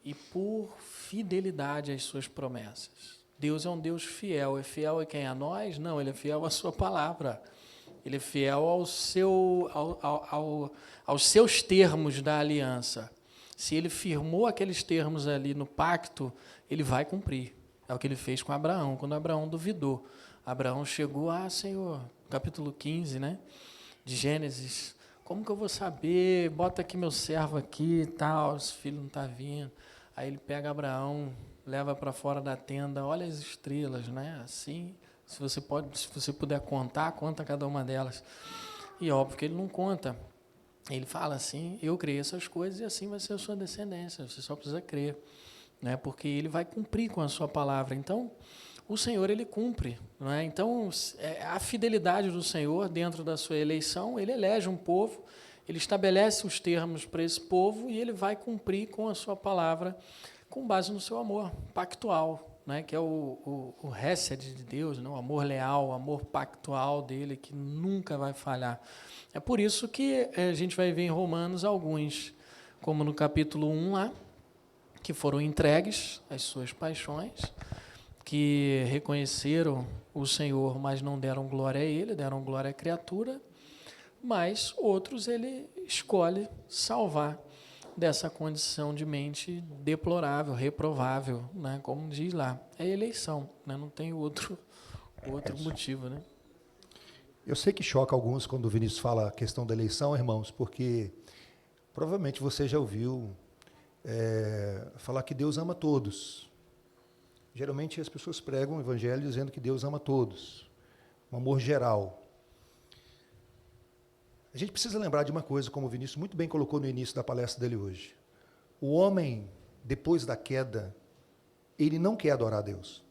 e por fidelidade às suas promessas. Deus é um Deus fiel. É fiel a quem? A nós? Não, Ele é fiel à sua palavra. Ele é fiel aos seus termos da aliança. Se Ele firmou aqueles termos ali no pacto, Ele vai cumprir. É o que Ele fez com Abraão, quando Abraão duvidou. Abraão chegou, Senhor, capítulo 15, né, de Gênesis, como que eu vou saber? Bota aqui meu servo aqui e tal, esse filho não está vindo. Aí ele pega Abraão, leva para fora da tenda, olha as estrelas, né? Assim, se você puder contar, conta cada uma delas. E óbvio que ele não conta. Ele fala assim, eu criei essas coisas e assim vai ser a sua descendência, você só precisa crer, né? Porque ele vai cumprir com a sua palavra. Então, o Senhor, ele cumpre, não é? Então, a fidelidade do Senhor dentro da sua eleição, ele elege um povo, ele estabelece os termos para esse povo e ele vai cumprir com a sua palavra com base no seu amor pactual, né? Que é o Hesed de Deus, né? O amor leal, o amor pactual dele, que nunca vai falhar. É por isso que a gente vai ver em Romanos alguns, como no capítulo 1 lá, que foram entregues às suas paixões, que reconheceram o Senhor, mas não deram glória a Ele, deram glória à criatura, mas outros Ele escolhe salvar dessa condição de mente deplorável, reprovável, né? Como diz lá, é eleição, né? Não tem outro motivo, né? Eu sei que choca alguns quando o Vinícius fala a questão da eleição, irmãos, porque provavelmente você já ouviu falar que Deus ama todos. Geralmente as pessoas pregam o evangelho dizendo que Deus ama todos, um amor geral. A gente precisa lembrar de uma coisa, como o Vinícius muito bem colocou no início da palestra dele hoje. O homem, depois da queda, ele não quer adorar a Deus.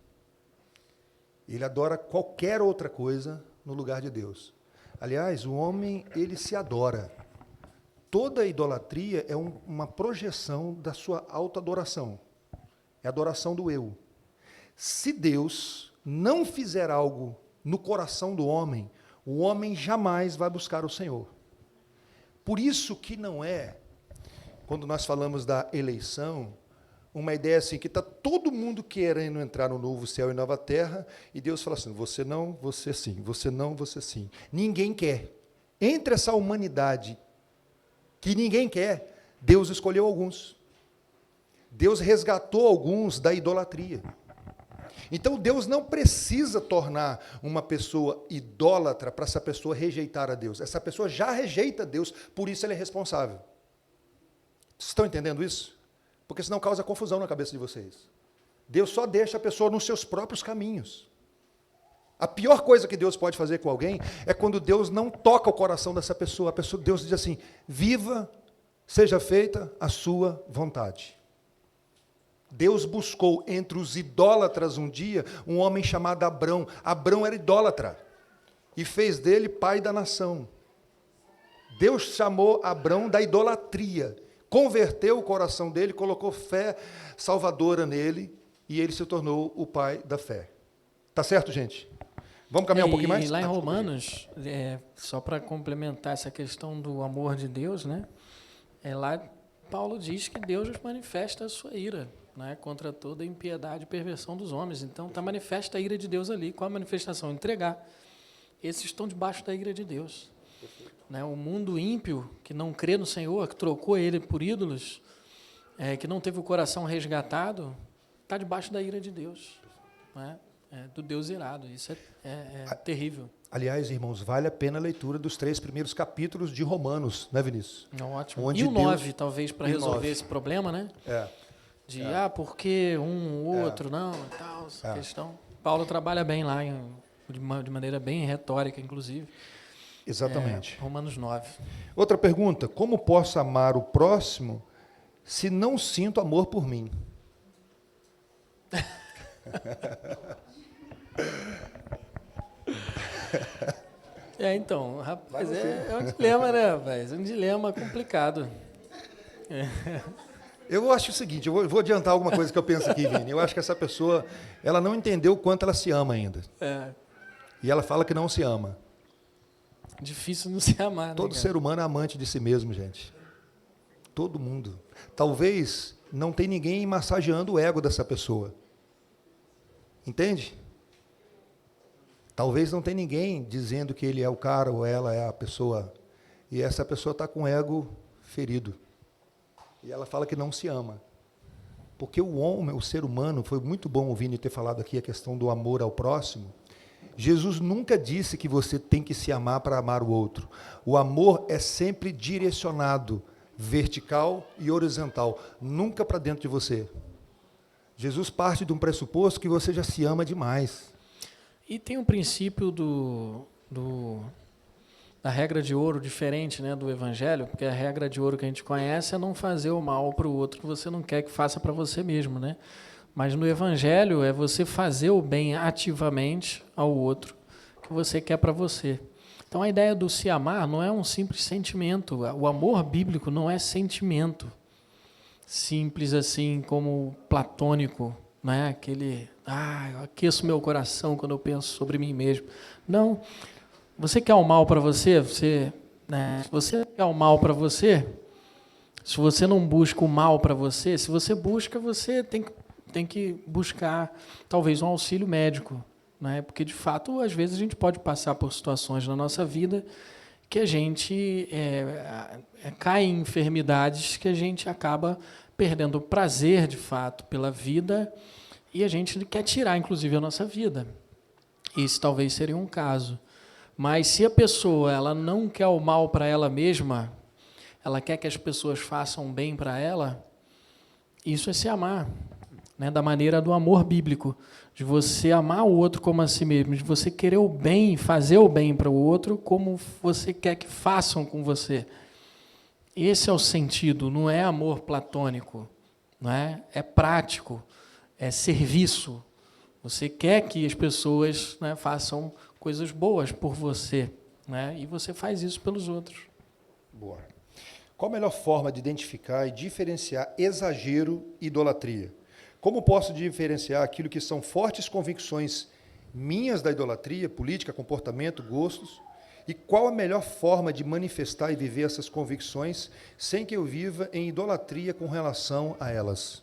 Ele adora qualquer outra coisa no lugar de Deus. Aliás, o homem, ele se adora. Toda idolatria é uma projeção da sua autoadoração. É a adoração do eu. Se Deus não fizer algo no coração do homem, o homem jamais vai buscar o Senhor. Por isso que não é, quando nós falamos da eleição, uma ideia assim, que está todo mundo querendo entrar no novo céu e nova terra, e Deus fala assim, você não, você sim, você não, você sim. Ninguém quer. Entre essa humanidade que ninguém quer, Deus escolheu alguns. Deus resgatou alguns da idolatria. Então, Deus não precisa tornar uma pessoa idólatra para essa pessoa rejeitar a Deus. Essa pessoa já rejeita Deus, por isso ele é responsável. Vocês estão entendendo isso? Porque senão causa confusão na cabeça de vocês. Deus só deixa a pessoa nos seus próprios caminhos. A pior coisa que Deus pode fazer com alguém é quando Deus não toca o coração dessa pessoa. Deus diz assim, viva, seja feita a sua vontade. Deus buscou entre os idólatras um dia um homem chamado Abrão. Abrão era idólatra e fez dele pai da nação. Deus chamou Abrão da idolatria, converteu o coração dele, colocou fé salvadora nele e ele se tornou o pai da fé. Tá certo, gente? Vamos caminhar um pouquinho mais? E lá em Romanos, só para complementar essa questão do amor de Deus, né? Lá Paulo diz que Deus manifesta a sua ira. né, contra toda impiedade e perversão dos homens. Então, está manifesta a ira de Deus ali. Qual a manifestação? Entregar. Esses estão debaixo da ira de Deus. Né? O mundo ímpio, que não crê no Senhor, que trocou ele por ídolos, que não teve o coração resgatado, está debaixo da ira de Deus, né? Do Deus irado. Isso é terrível. Aliás, irmãos, vale a pena a leitura dos 3 primeiros capítulos de Romanos, né, Vinícius? Ótimo. Onde E o Deus... 9, talvez, para resolver 9. esse problema, né? Porque outro, não, e tal, essa questão. Paulo trabalha bem lá, de maneira bem retórica, inclusive. Exatamente. Romanos 9. Outra pergunta: como posso amar o próximo se não sinto amor por mim? Então, rapaz, é um dilema, né, rapaz? É um dilema complicado. Eu acho o seguinte, eu vou adiantar alguma coisa que eu penso aqui, Vini. Eu acho que essa pessoa, ela não entendeu o quanto ela se ama ainda. E ela fala que não se ama. Difícil não se amar, né? Todo ser humano é amante de si mesmo, gente. Todo mundo. Talvez não tenha ninguém massageando o ego dessa pessoa. Entende? Talvez não tenha ninguém dizendo que ele é o cara ou ela é a pessoa. E essa pessoa está com o ego ferido. E ela fala que não se ama. Porque o homem, o ser humano, foi muito bom o Vini ter falado aqui a questão do amor ao próximo. Jesus nunca disse que você tem que se amar para amar o outro. O amor é sempre direcionado, vertical e horizontal, nunca para dentro de você. Jesus parte de um pressuposto que você já se ama demais. E tem um princípio da regra de ouro diferente, né, do Evangelho, porque a regra de ouro que a gente conhece é não fazer o mal para o outro que você não quer que faça para você mesmo, né? Mas no Evangelho é você fazer o bem ativamente ao outro que você quer para você. Então a ideia do se amar não é um simples sentimento. O amor bíblico não é sentimento simples assim como platônico, né? Aquele, eu aqueço meu coração quando eu penso sobre mim mesmo. Não. Você quer o mal para você? Se você quer o mal para você, se você não busca o mal para você, se você busca, você tem que buscar talvez um auxílio médico, né? Porque de fato às vezes a gente pode passar por situações na nossa vida que a gente cai em enfermidades que a gente acaba perdendo o prazer de fato pela vida e a gente quer tirar inclusive a nossa vida. Esse talvez seria um caso. Mas se a pessoa ela não quer o mal para ela mesma, ela quer que as pessoas façam bem para ela, isso é se amar, né? Da maneira do amor bíblico, de você amar o outro como a si mesmo, de você querer o bem, fazer o bem para o outro como você quer que façam com você. Esse é o sentido, não é amor platônico, não é? É prático, é serviço. Você quer que as pessoas, né, façam coisas boas por você, né? E você faz isso pelos outros. Boa. Qual a melhor forma de identificar e diferenciar exagero e idolatria? Como posso diferenciar aquilo que são fortes convicções minhas da idolatria, política, comportamento, gostos? E qual a melhor forma de manifestar e viver essas convicções sem que eu viva em idolatria com relação a elas?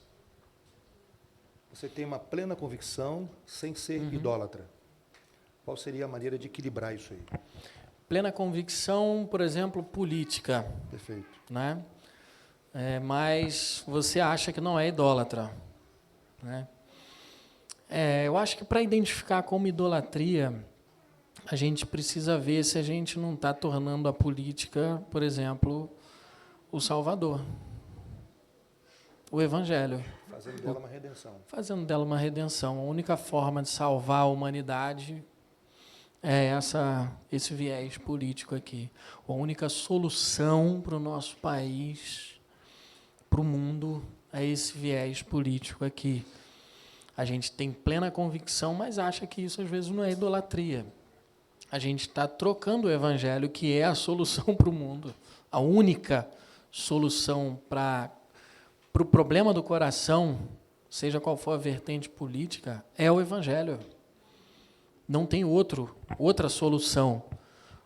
Você tem uma plena convicção sem ser idólatra. Qual seria a maneira de equilibrar isso aí? Plena convicção, por exemplo, política. Perfeito. Né? Mas você acha que não é idólatra. Né? Eu acho que para identificar como idolatria, a gente precisa ver se a gente não está tornando a política, por exemplo, o Salvador. O Evangelho. Fazendo dela uma redenção. Fazendo dela uma redenção. A única forma de salvar a humanidade é esse viés político aqui. A única solução para o nosso país, para o mundo, é esse viés político aqui. A gente tem plena convicção, mas acha que isso às vezes não é idolatria. A gente está trocando o Evangelho, que é a solução para o mundo. A única solução para o problema do coração, seja qual for a vertente política, é o Evangelho. Não tem outra solução.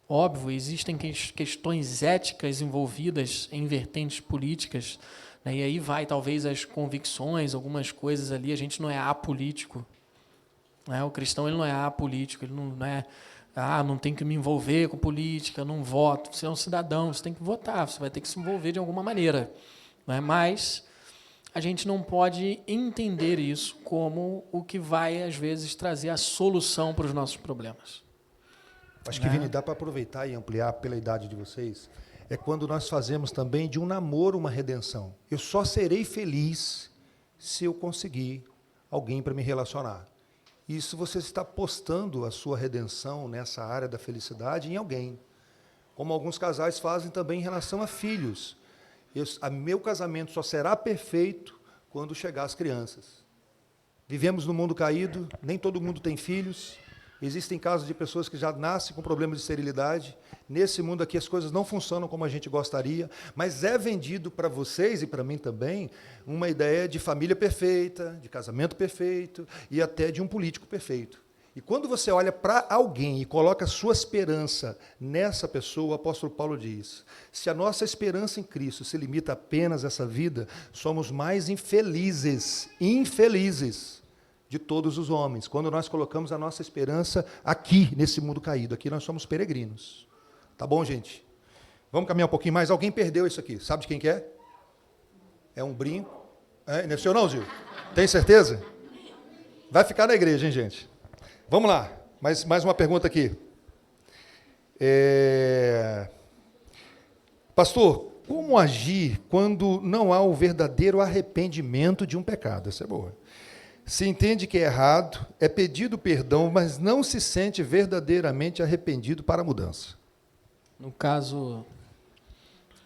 Óbvio, existem questões éticas envolvidas em vertentes políticas, né? E aí vai, talvez, as convicções, algumas coisas ali. A gente não é apolítico, né? O cristão ele não é apolítico, ele não é, não tem que me envolver com política, não voto. Você é um cidadão, você tem que votar, você vai ter que se envolver de alguma maneira, né? Mas a gente não pode entender isso como o que vai, às vezes, trazer a solução para os nossos problemas. Acho que, Vini, dá para aproveitar e ampliar pela idade de vocês. É quando nós fazemos também de um namoro uma redenção. Eu só serei feliz se eu conseguir alguém para me relacionar. Isso você está postando a sua redenção nessa área da felicidade em alguém. Como alguns casais fazem também em relação a filhos. Meu casamento só será perfeito quando chegar as crianças. Vivemos no mundo caído, nem todo mundo tem filhos. Existem casos de pessoas que já nascem com problemas de esterilidade. Nesse mundo aqui as coisas não funcionam como a gente gostaria, mas é vendido para vocês e para mim também uma ideia de família perfeita, de casamento perfeito e até de um político perfeito. E quando você olha para alguém e coloca a sua esperança nessa pessoa, o apóstolo Paulo diz: se a nossa esperança em Cristo se limita apenas a essa vida, somos mais infelizes de todos os homens, quando nós colocamos a nossa esperança aqui, nesse mundo caído. Aqui nós somos peregrinos. Tá bom, gente? Vamos caminhar um pouquinho mais. Alguém perdeu isso aqui. Sabe de quem que é? É um brinco. Não é seu não, Gil? Tem certeza? Vai ficar na igreja, hein, gente? Vamos lá. Mais uma pergunta aqui. Pastor, como agir quando não há o verdadeiro arrependimento de um pecado? Essa é boa. Se entende que é errado, é pedido perdão, mas não se sente verdadeiramente arrependido para a mudança. No caso,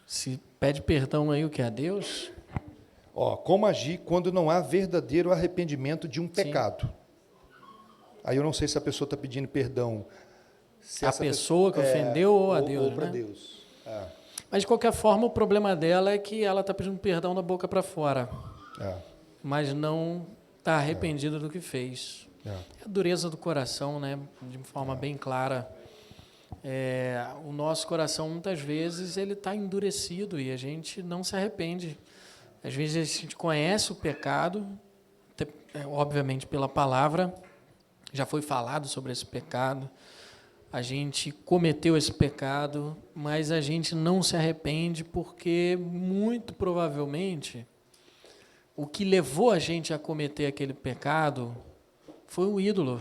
se pede perdão aí o que? A Deus? Como agir quando não há verdadeiro arrependimento de um pecado? Aí eu não sei se a pessoa está pedindo perdão. A pessoa que ofendeu ou a Deus, ou para né? Deus. Mas, de qualquer forma, o problema dela é que ela está pedindo perdão da boca para fora. Mas não está arrependida do que fez. É a dureza do coração, né? De forma bem clara. O nosso coração, muitas vezes, ele está endurecido e a gente não se arrepende. Às vezes, a gente conhece o pecado, obviamente pela palavra, já foi falado sobre esse pecado, a gente cometeu esse pecado, mas a gente não se arrepende porque, muito provavelmente, o que levou a gente a cometer aquele pecado foi o ídolo.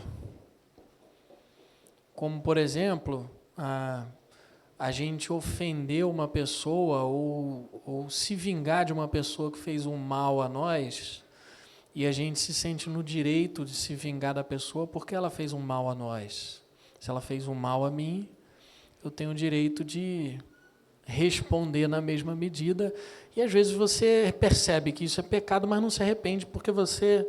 Como, por exemplo, a gente ofendeu uma pessoa ou se vingar de uma pessoa que fez um mal a nós, e a gente se sente no direito de se vingar da pessoa porque ela fez um mal a nós. Se ela fez um mal a mim, eu tenho o direito de responder na mesma medida. E às vezes você percebe que isso é pecado, mas não se arrepende porque você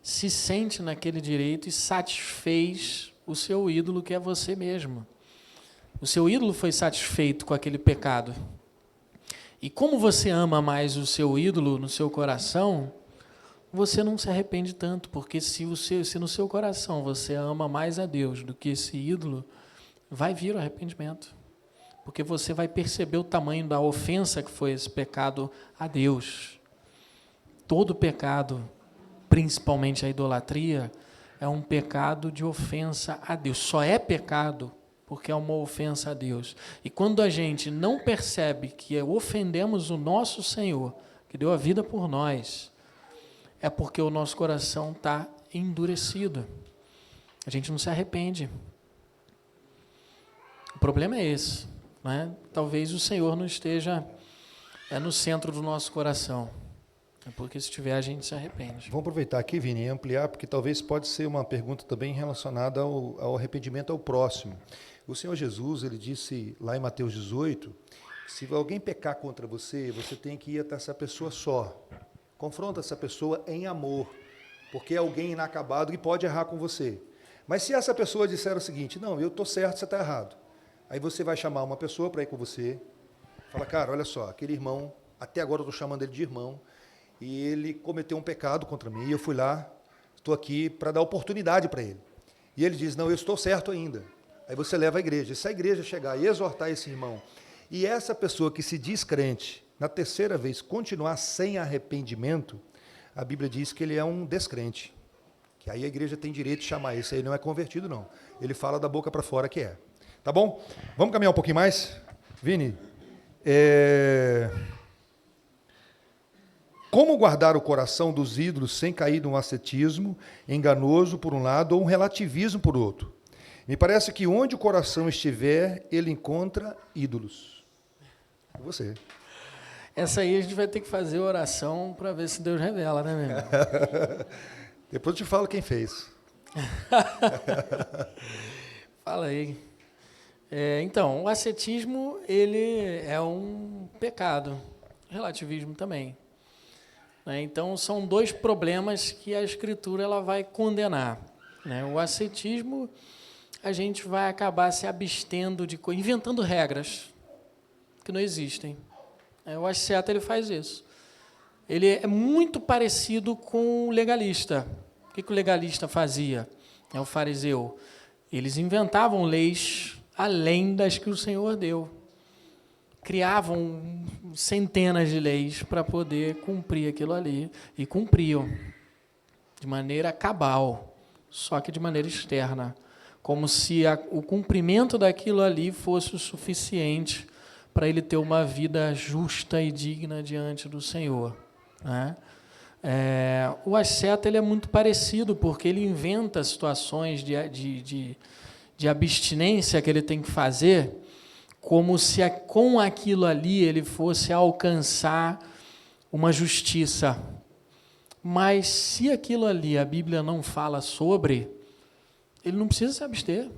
se sente naquele direito e satisfez o seu ídolo, que é você mesmo. O seu ídolo foi satisfeito com aquele pecado. E como você ama mais o seu ídolo no seu coração, você não se arrepende tanto, porque se no seu coração você ama mais a Deus do que esse ídolo, vai vir o arrependimento. Porque você vai perceber o tamanho da ofensa que foi esse pecado a Deus. Todo pecado, principalmente a idolatria, é um pecado de ofensa a Deus. Só é pecado porque é uma ofensa a Deus. E quando a gente não percebe que ofendemos o nosso Senhor, que deu a vida por nós, é porque o nosso coração está endurecido. A gente não se arrepende. O problema é esse, né? Talvez o Senhor não esteja no centro do nosso coração. É porque se tiver, a gente se arrepende. Vamos aproveitar aqui, Vini, e ampliar, porque talvez pode ser uma pergunta também relacionada ao arrependimento ao próximo. O Senhor Jesus, ele disse lá em Mateus 18, se alguém pecar contra você, você tem que ir até essa pessoa só. Confronta essa pessoa em amor, porque é alguém inacabado que pode errar com você. Mas se essa pessoa disser o seguinte, não, eu estou certo, você está errado. Aí você vai chamar uma pessoa para ir com você, fala, cara, olha só, aquele irmão, até agora eu estou chamando ele de irmão, e ele cometeu um pecado contra mim, e eu fui lá, estou aqui para dar oportunidade para ele. E ele diz, não, eu estou certo ainda. Aí você leva à igreja. E se a igreja chegar e exortar esse irmão, e essa pessoa que se diz crente, na terceira vez continuar sem arrependimento, a Bíblia diz que ele é um descrente. Que aí a igreja tem direito de chamar esse aí, não é convertido, não. Ele fala da boca para fora que é. Tá bom? Vamos caminhar um pouquinho mais? Vini, como guardar o coração dos ídolos sem cair num ascetismo enganoso por um lado ou um relativismo por outro? Me parece que onde o coração estiver, ele encontra ídolos. É você. Essa aí a gente vai ter que fazer oração para ver se Deus revela, né, meu irmão? Depois eu te falo quem fez. Fala aí. Então, o ascetismo, ele é um pecado. Relativismo também. Né? Então, são dois problemas que a Escritura ela vai condenar. Né? O ascetismo, a gente vai acabar se abstendo de inventando regras que não existem. O asceta, ele faz isso. Ele é muito parecido com o legalista. O que o legalista fazia? O fariseu. Eles inventavam leis além das que o Senhor deu. Criavam centenas de leis para poder cumprir aquilo ali. E cumpriam de maneira cabal, só que de maneira externa. Como se o cumprimento daquilo ali fosse o suficiente para ele ter uma vida justa e digna diante do Senhor. Né? O asceta ele é muito parecido, porque ele inventa situações de abstinência que ele tem que fazer, como se com aquilo ali ele fosse alcançar uma justiça. Mas se aquilo ali a Bíblia não fala sobre, ele não precisa se abster. Ele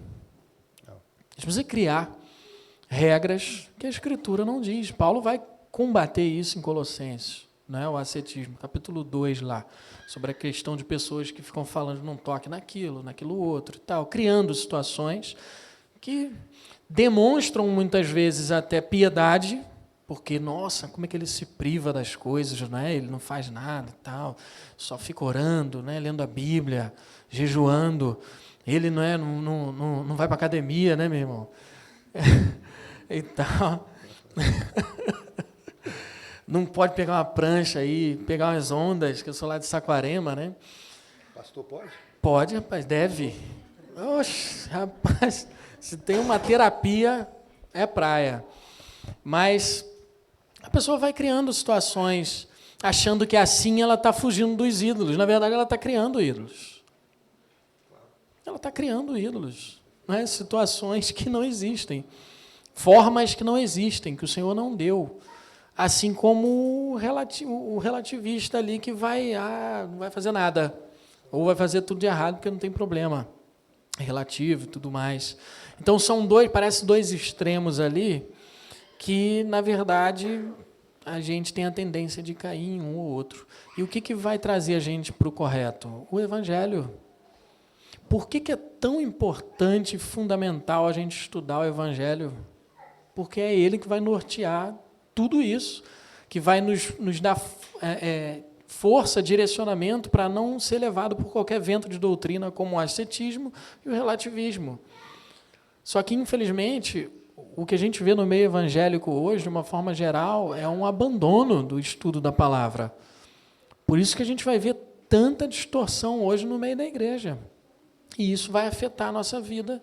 precisa criar regras que a Escritura não diz. Paulo vai combater isso em Colossenses, né? O ascetismo, capítulo 2 lá, sobre a questão de pessoas que ficam falando não toque naquilo outro e tal, criando situações que demonstram muitas vezes até piedade, porque, nossa, como é que ele se priva das coisas, né? Ele não faz nada e tal, só fica orando, né? Lendo a Bíblia, jejuando, ele não vai para academia, né, meu irmão? E tal. Não pode pegar uma prancha aí, pegar umas ondas, que eu sou lá de Saquarema, né? Pastor, pode? Pode, rapaz, deve. Oxe, rapaz, se tem uma terapia, é praia. Mas a pessoa vai criando situações, achando que assim ela está fugindo dos ídolos. Na verdade, ela está criando ídolos. Ela está criando ídolos. Né? Situações que não existem. Formas que não existem, que o Senhor não deu. Assim como o relativista ali que não vai fazer nada. Ou vai fazer tudo de errado porque não tem problema. É relativo e tudo mais. Então, parece dois extremos ali que, na verdade, a gente tem a tendência de cair em um ou outro. E o que vai trazer a gente para o correto? O Evangelho. Por que é tão importante e fundamental a gente estudar o Evangelho? Porque é ele que vai nortear tudo isso, que vai nos dar força, direcionamento para não ser levado por qualquer vento de doutrina como o ascetismo e o relativismo. Só que, infelizmente, o que a gente vê no meio evangélico hoje, de uma forma geral, é um abandono do estudo da palavra. Por isso que a gente vai ver tanta distorção hoje no meio da igreja. E isso vai afetar a nossa vida,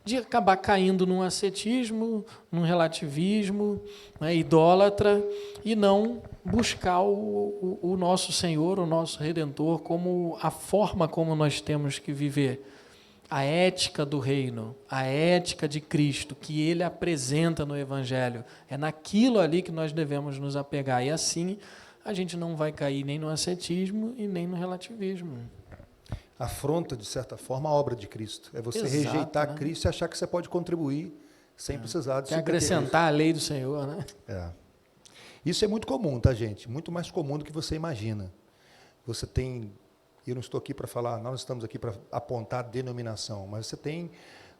de acabar caindo num ascetismo, num relativismo, né, idólatra, e não buscar o nosso Senhor, o nosso Redentor, como a forma como nós temos que viver. A ética do reino, a ética de Cristo, que Ele apresenta no Evangelho. É naquilo ali que nós devemos nos apegar. E assim, a gente não vai cair nem no ascetismo e nem no relativismo. Afronta, de certa forma, a obra de Cristo. É você rejeitar Cristo e achar que você pode contribuir sem precisar de acrescentar a lei do Senhor, né? Isso é muito comum, tá, gente? Muito mais comum do que você imagina. Você tem, eu não estou aqui para falar, nós estamos aqui para apontar denominação, mas você tem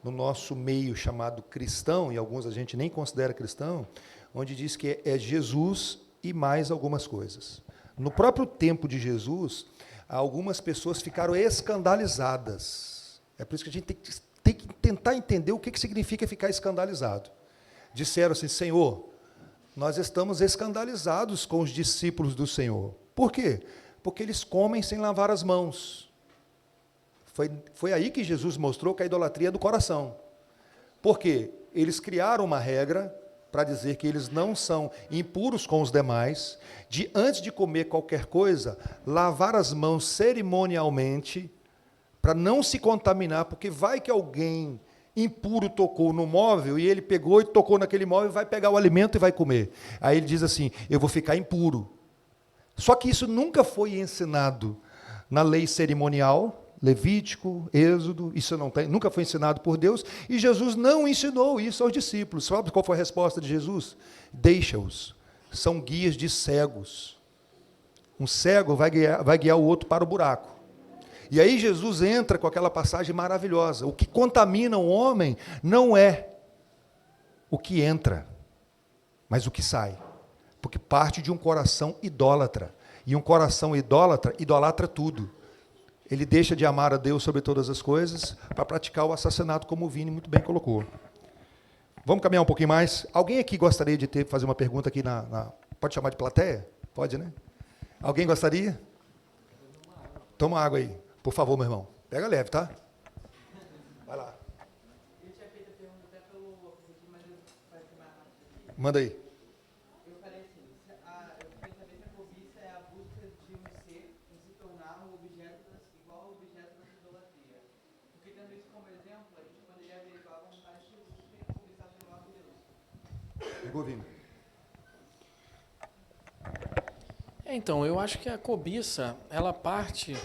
no nosso meio chamado cristão, e alguns a gente nem considera cristão, onde diz que é Jesus e mais algumas coisas. No próprio tempo de Jesus, algumas pessoas ficaram escandalizadas. É por isso que a gente tem que tentar entender o que significa ficar escandalizado. Disseram assim: Senhor, nós estamos escandalizados com os discípulos do Senhor. Por quê? Porque eles comem sem lavar as mãos. Foi aí que Jesus mostrou que a idolatria é do coração. Por quê? Eles criaram uma regra para dizer que eles não são impuros com os demais, de antes de comer qualquer coisa, lavar as mãos cerimonialmente, para não se contaminar, porque vai que alguém impuro tocou no móvel, e ele pegou e tocou naquele móvel, vai pegar o alimento e vai comer. Aí ele diz assim, eu vou ficar impuro. Só que isso nunca foi ensinado na lei cerimonial, Levítico, Êxodo, isso nunca foi ensinado por Deus, e Jesus não ensinou isso aos discípulos. Sabe qual foi a resposta de Jesus? Deixa-os, são guias de cegos. Um cego vai guiar o outro para o buraco. E aí Jesus entra com aquela passagem maravilhosa. O que contamina o homem não é o que entra, mas o que sai. Porque parte de um coração idólatra. E um coração idólatra, idolatra tudo. Ele deixa de amar a Deus sobre todas as coisas para praticar o assassinato, como o Vini muito bem colocou. Vamos caminhar um pouquinho mais? Alguém aqui gostaria de fazer uma pergunta aqui pode chamar de plateia? Pode, né? Alguém gostaria? Toma água aí, por favor, meu irmão. Pega leve, tá? Vai lá. Eu tinha feito a pergunta até pelo vídeo, mas vai ser mais rápido. Manda aí. Eu falei assim, eu queria saber se a cobiça é a busca de um ser em se tornar um objeto igual ao objeto da idolatria. Porque tendo isso como exemplo, a gente poderia averiguar a vontade de Jesus que cobiçar pelo lado de Deus. Pegou, Vini. Então, eu acho que a cobiça, ela parte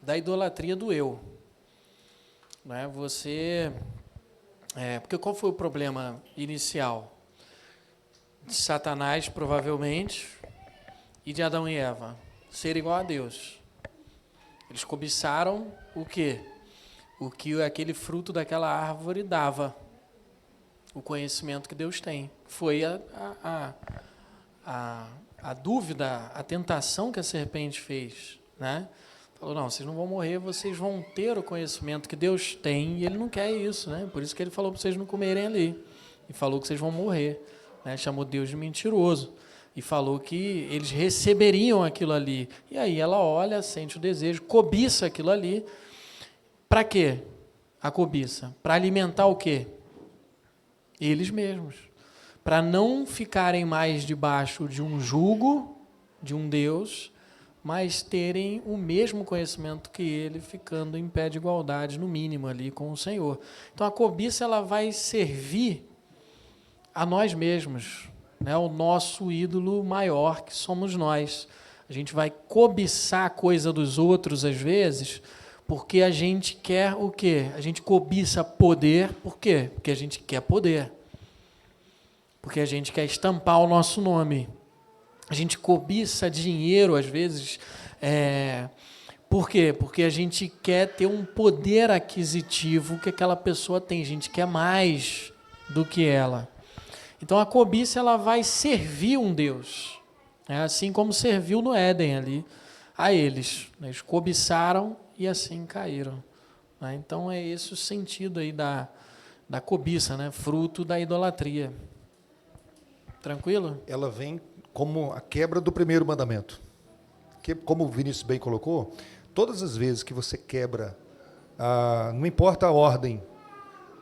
da idolatria do eu. Né? Porque qual foi o problema inicial? De Satanás, provavelmente, e de Adão e Eva. Ser igual a Deus. Eles cobiçaram o quê? O que aquele fruto daquela árvore dava. O conhecimento que Deus tem. Foi a dúvida, a tentação que a serpente fez, né? Falou, não, vocês não vão morrer, vocês vão ter o conhecimento que Deus tem, e Ele não quer isso, né? Por isso que Ele falou para vocês não comerem ali, e falou que vocês vão morrer, né? Chamou Deus de mentiroso, e falou que eles receberiam aquilo ali. E aí ela olha, sente o desejo, cobiça aquilo ali. Para quê? A cobiça? Para alimentar o quê? Eles mesmos. Para não ficarem mais debaixo de um jugo, de um Deus, mas terem o mesmo conhecimento que ele, ficando em pé de igualdade, no mínimo, ali com o Senhor. Então, a cobiça ela vai servir a nós mesmos, né? O nosso ídolo maior, que somos nós. A gente vai cobiçar a coisa dos outros, às vezes, porque a gente quer o quê? A gente cobiça poder, por quê? Porque a gente quer poder. Porque a gente quer estampar o nosso nome. A gente cobiça dinheiro, às vezes. Por quê? Porque a gente quer ter um poder aquisitivo que aquela pessoa tem. A gente quer mais do que ela. Então, a cobiça ela vai servir um Deus. Assim como serviu no Éden ali a eles. Eles cobiçaram e assim caíram. Então, é esse o sentido aí da cobiça, né? Fruto da idolatria. Tranquilo? Ela vem como a quebra do primeiro mandamento. Que, como o Vinícius bem colocou, todas as vezes que você quebra, não importa a ordem,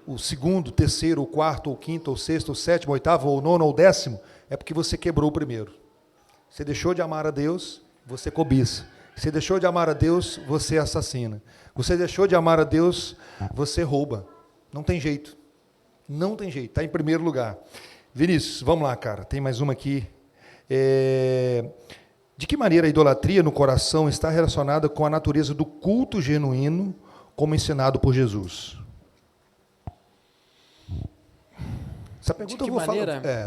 o segundo, o terceiro, o quarto, o quinto, o sexto, o sétimo, o oitavo, ou o nono, ou o décimo, é porque você quebrou o primeiro. Você deixou de amar a Deus, você cobiça. Você deixou de amar a Deus, você assassina. Você deixou de amar a Deus, você rouba. Não tem jeito. Não tem jeito. Está em primeiro lugar. Vinícius, vamos lá, cara. Tem mais uma aqui. De que maneira a idolatria no coração está relacionada com a natureza do culto genuíno, como ensinado por Jesus? Essa pergunta eu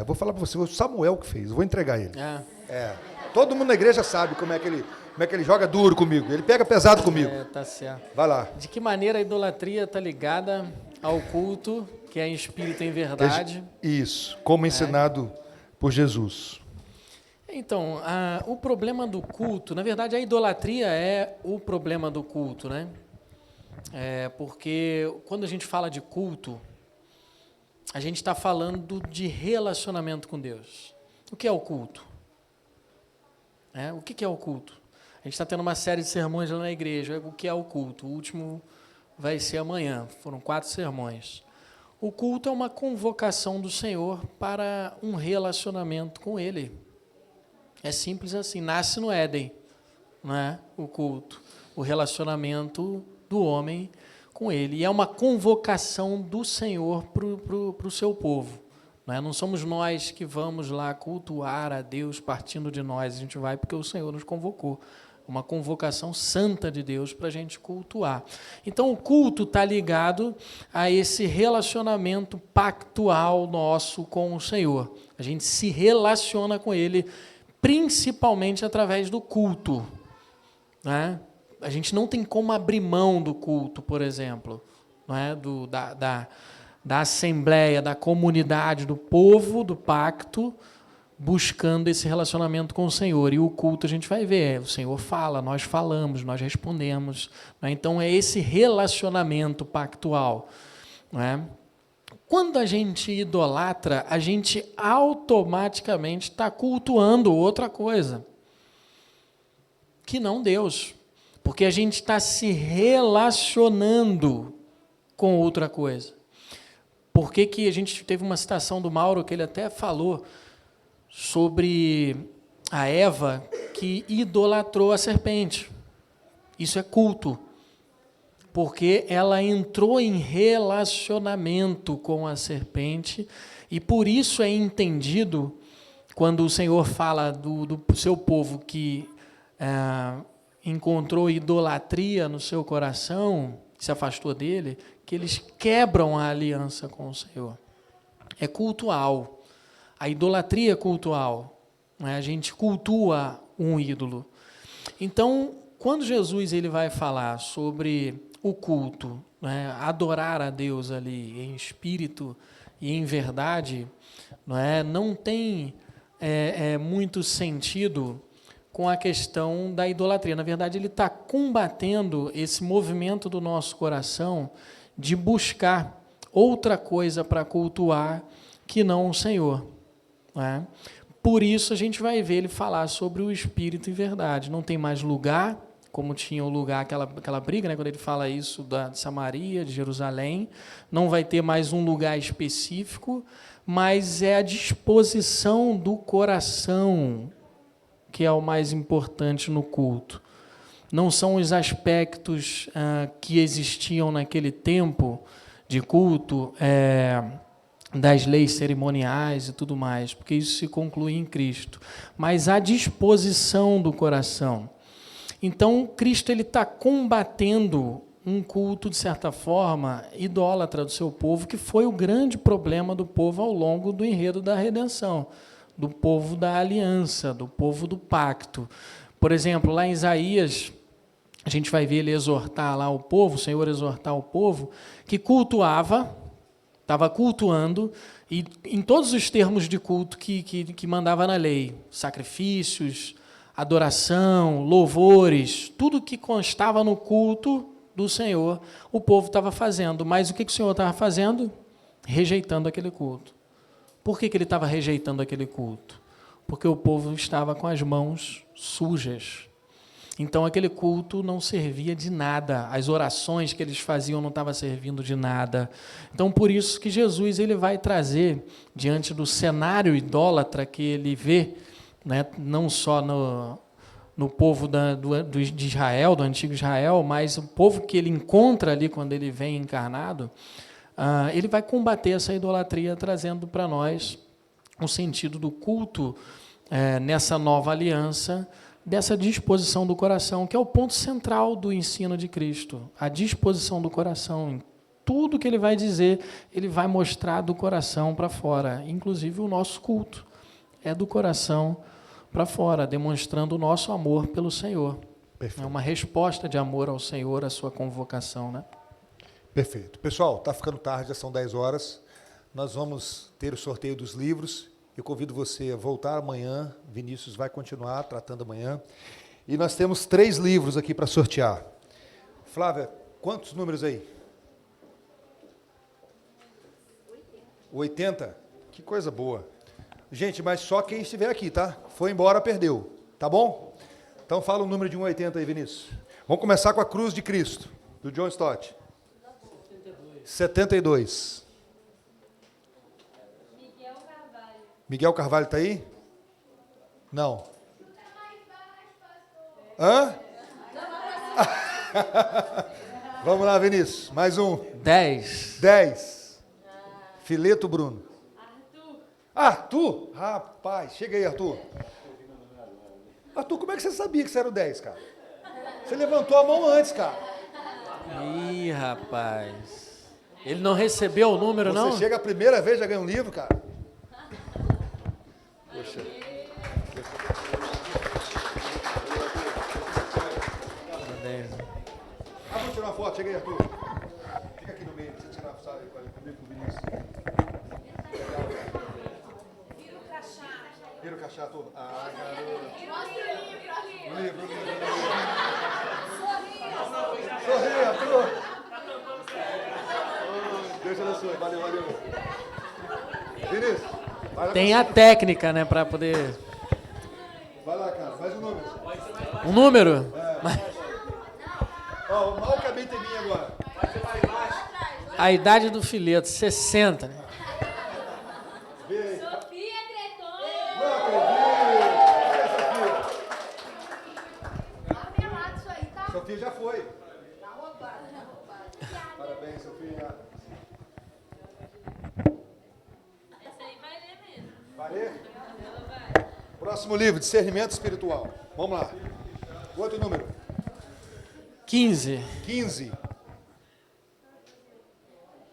vou falar para você. O Samuel que fez. Eu vou entregar ele. Todo mundo na igreja sabe como é que ele joga duro comigo. Ele pega pesado comigo. Tá certo. Vai lá. De que maneira a idolatria está ligada ao culto, que é em espírito e em verdade? Isso, como ensinado por Jesus. Então, o problema do culto, na verdade, a idolatria é o problema do culto, né? Porque quando a gente fala de culto, a gente está falando de relacionamento com Deus. O que é o culto? O que é o culto? A gente está tendo uma série de sermões lá na igreja. O que é o culto? O último vai ser amanhã. Foram 4 sermões. O culto é uma convocação do Senhor para um relacionamento com Ele. É simples assim. Nasce no Éden, não é? O culto. O relacionamento do homem com Ele. E é uma convocação do Senhor para o seu povo. Não somos nós que vamos lá cultuar a Deus partindo de nós. A gente vai porque o Senhor nos convocou. Uma convocação santa de Deus para a gente cultuar. Então, o culto está ligado a esse relacionamento pactual nosso com o Senhor. A gente se relaciona com Ele, principalmente através do culto. Né? A gente não tem como abrir mão do culto, por exemplo, não é? Da assembleia, da comunidade, do povo, do pacto, buscando esse relacionamento com o Senhor. E o culto a gente vai ver, o Senhor fala, nós falamos, nós respondemos. Né? Então, é esse relacionamento pactual. Não é? Quando a gente idolatra, a gente automaticamente está cultuando outra coisa, que não Deus. Porque a gente está se relacionando com outra coisa. Por que a gente teve uma citação do Mauro, que ele até falou sobre a Eva que idolatrou a serpente. Isso é culto. Porque ela entrou em relacionamento com a serpente e por isso é entendido, quando o Senhor fala do seu povo que encontrou idolatria no seu coração, se afastou dele, que eles quebram a aliança com o Senhor. É cultual. A idolatria é cultual. Né? A gente cultua um ídolo. Então, quando Jesus ele vai falar sobre o culto, né? Adorar a Deus ali em espírito e em verdade, não tem muito sentido com a questão da idolatria. Na verdade, ele está combatendo esse movimento do nosso coração de buscar outra coisa para cultuar que não o Senhor. Né? Por isso, a gente vai ver ele falar sobre o Espírito e verdade. Não tem mais lugar, como tinha o lugar, aquela briga, né, quando ele fala isso de Samaria, de Jerusalém. Não vai ter mais um lugar específico, mas é a disposição do coração que é o mais importante no culto. Não são os aspectos que existiam naquele tempo de culto, das leis cerimoniais e tudo mais, porque isso se conclui em Cristo, mas a disposição do coração. Então, Cristo está combatendo um culto, de certa forma, idólatra do seu povo, que foi o grande problema do povo ao longo do enredo da redenção, do povo da aliança, do povo do pacto. Por exemplo, lá em Isaías, a gente vai ver ele exortar lá o povo, o Senhor exortar o povo, que cultuava, estava cultuando, e em todos os termos de culto que mandava na lei, sacrifícios, adoração, louvores, tudo que constava no culto do Senhor, o povo estava fazendo. Mas o que o Senhor estava fazendo? Rejeitando aquele culto. Por que ele estava rejeitando aquele culto? Porque o povo estava com as mãos sujas. Então, aquele culto não servia de nada. As orações que eles faziam não estavam servindo de nada. Então, por isso que Jesus ele vai trazer, diante do cenário idólatra que ele vê, né, não só no povo de Israel, do antigo Israel, mas o povo que ele encontra ali quando ele vem encarnado, ele vai combater essa idolatria, trazendo para nós o sentido do culto nessa nova aliança, dessa disposição do coração, que é o ponto central do ensino de Cristo, a disposição do coração. Em tudo que ele vai dizer, ele vai mostrar do coração para fora, inclusive o nosso culto é do coração para fora, demonstrando o nosso amor pelo Senhor. Perfeito. É uma resposta de amor ao Senhor, a sua convocação, né? Perfeito. Pessoal, está ficando tarde, já são 10 horas. Nós vamos ter o sorteio dos livros. Eu convido você a voltar amanhã. Vinícius vai continuar tratando amanhã. E nós temos 3 livros aqui para sortear. Flávia, quantos números aí? 80. Que coisa boa. Gente, mas só quem estiver aqui, tá? Foi embora, perdeu. Tá bom? Então fala o número de 1 a 80 aí, Vinícius. Vamos começar com a Cruz de Cristo, do John Stott. 72. Miguel Carvalho está aí? Não. Hã? Vamos lá, Vinícius. Mais um. 10. 10. Fileto Bruno. Arthur? Rapaz, chega aí, Arthur. Arthur, como é que você sabia que você era o 10, cara? Você levantou a mão antes, cara. Ih, rapaz. Ele não recebeu o número, não? Você chega a primeira vez, já ganha um livro, cara. Poxa. Vamos tirar uma foto. Chega aí, Arthur. Fica aqui no meio. Você tirar a foto comigo com o Vinícius. Vira o crachá todo. Ah, garoto. Mostra o livro. Sorri, Arthur. Deus abençoe. Valeu. Vinícius. Tem a técnica, né, para poder... Vai lá, cara. Mais um número. Um número? Ó, o mal que habita em mim agora. A idade do fileto, 60, né? Sofia Treton. Não acredito. Sofia já foi. Parabéns, Sofia. Essa aí vai ler mesmo. Vai ler? Próximo livro, Discernimento Espiritual. Vamos lá. Outro número. 15. 15.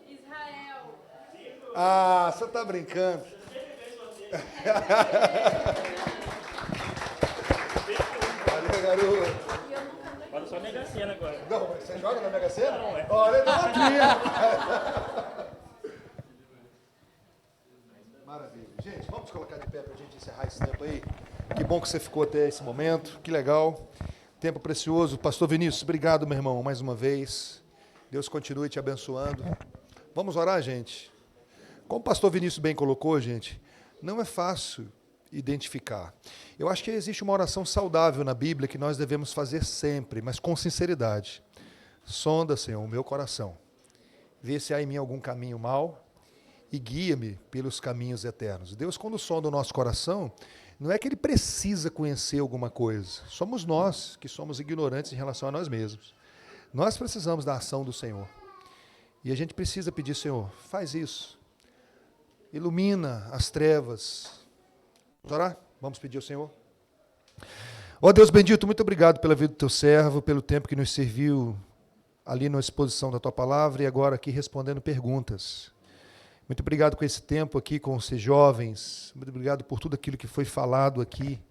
Israel. Ah, você tá brincando. Valeu, garoto. Fala só Mega Sena agora. Não, você joga na Mega Sena? Não, é. Olha, tá aqui. Maravilha. Gente, vamos colocar de pé para a gente encerrar esse tempo aí. Que bom que você ficou até esse momento. Que legal. Tempo precioso. Pastor Vinícius, obrigado, meu irmão, mais uma vez. Deus continue te abençoando. Vamos orar, gente? Como o pastor Vinícius bem colocou, gente, não é fácil identificar. Eu acho que existe uma oração saudável na Bíblia que nós devemos fazer sempre, mas com sinceridade. Sonda, Senhor, o meu coração. Vê se há em mim algum caminho mau e guia-me pelos caminhos eternos. Deus, quando sonda o nosso coração, não é que Ele precisa conhecer alguma coisa. Somos nós que somos ignorantes em relação a nós mesmos. Nós precisamos da ação do Senhor. E a gente precisa pedir, Senhor, faz isso. Ilumina as trevas. Vamos orar? Vamos pedir ao Senhor? Ó Deus bendito, muito obrigado pela vida do Teu servo, pelo tempo que nos serviu ali na exposição da Tua palavra e agora aqui respondendo perguntas. Muito obrigado com esse tempo aqui com os jovens. Muito obrigado por tudo aquilo que foi falado aqui.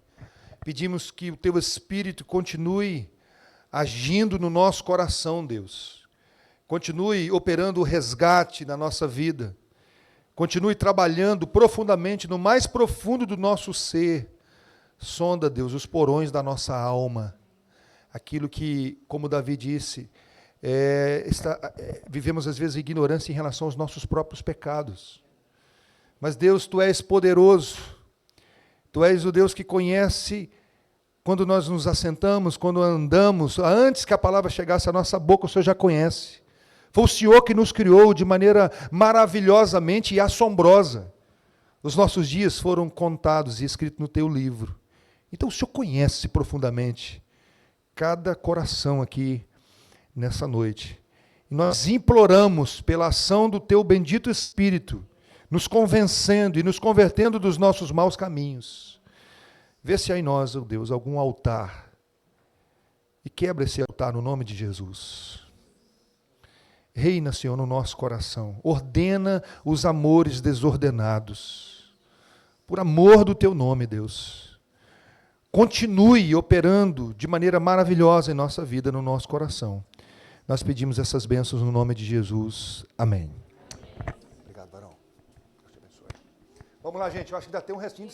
Pedimos que o Teu Espírito continue agindo no nosso coração, Deus. Continue operando o resgate na nossa vida. Continue trabalhando profundamente, no mais profundo do nosso ser. Sonda, Deus, os porões da nossa alma. Aquilo que, como Davi disse, vivemos às vezes ignorância em relação aos nossos próprios pecados. Mas Deus, Tu és poderoso. Tu és o Deus que conhece quando nós nos assentamos, quando andamos, antes que a palavra chegasse à nossa boca, o Senhor já conhece. Foi o Senhor que nos criou de maneira maravilhosamente e assombrosa. Os nossos dias foram contados e escritos no Teu livro. Então o Senhor conhece profundamente cada coração aqui nessa noite. E nós imploramos pela ação do Teu bendito Espírito, nos convencendo e nos convertendo dos nossos maus caminhos. Vê se há em nós, ó Deus, algum altar. E quebra esse altar no nome de Jesus. Reina, Senhor, no nosso coração. Ordena os amores desordenados. Por amor do Teu nome, Deus. Continue operando de maneira maravilhosa em nossa vida, no nosso coração. Nós pedimos essas bênçãos no nome de Jesus. Amém. Obrigado, varão. Deus te abençoe. Vamos lá, gente. Eu acho que ainda tem um restinho.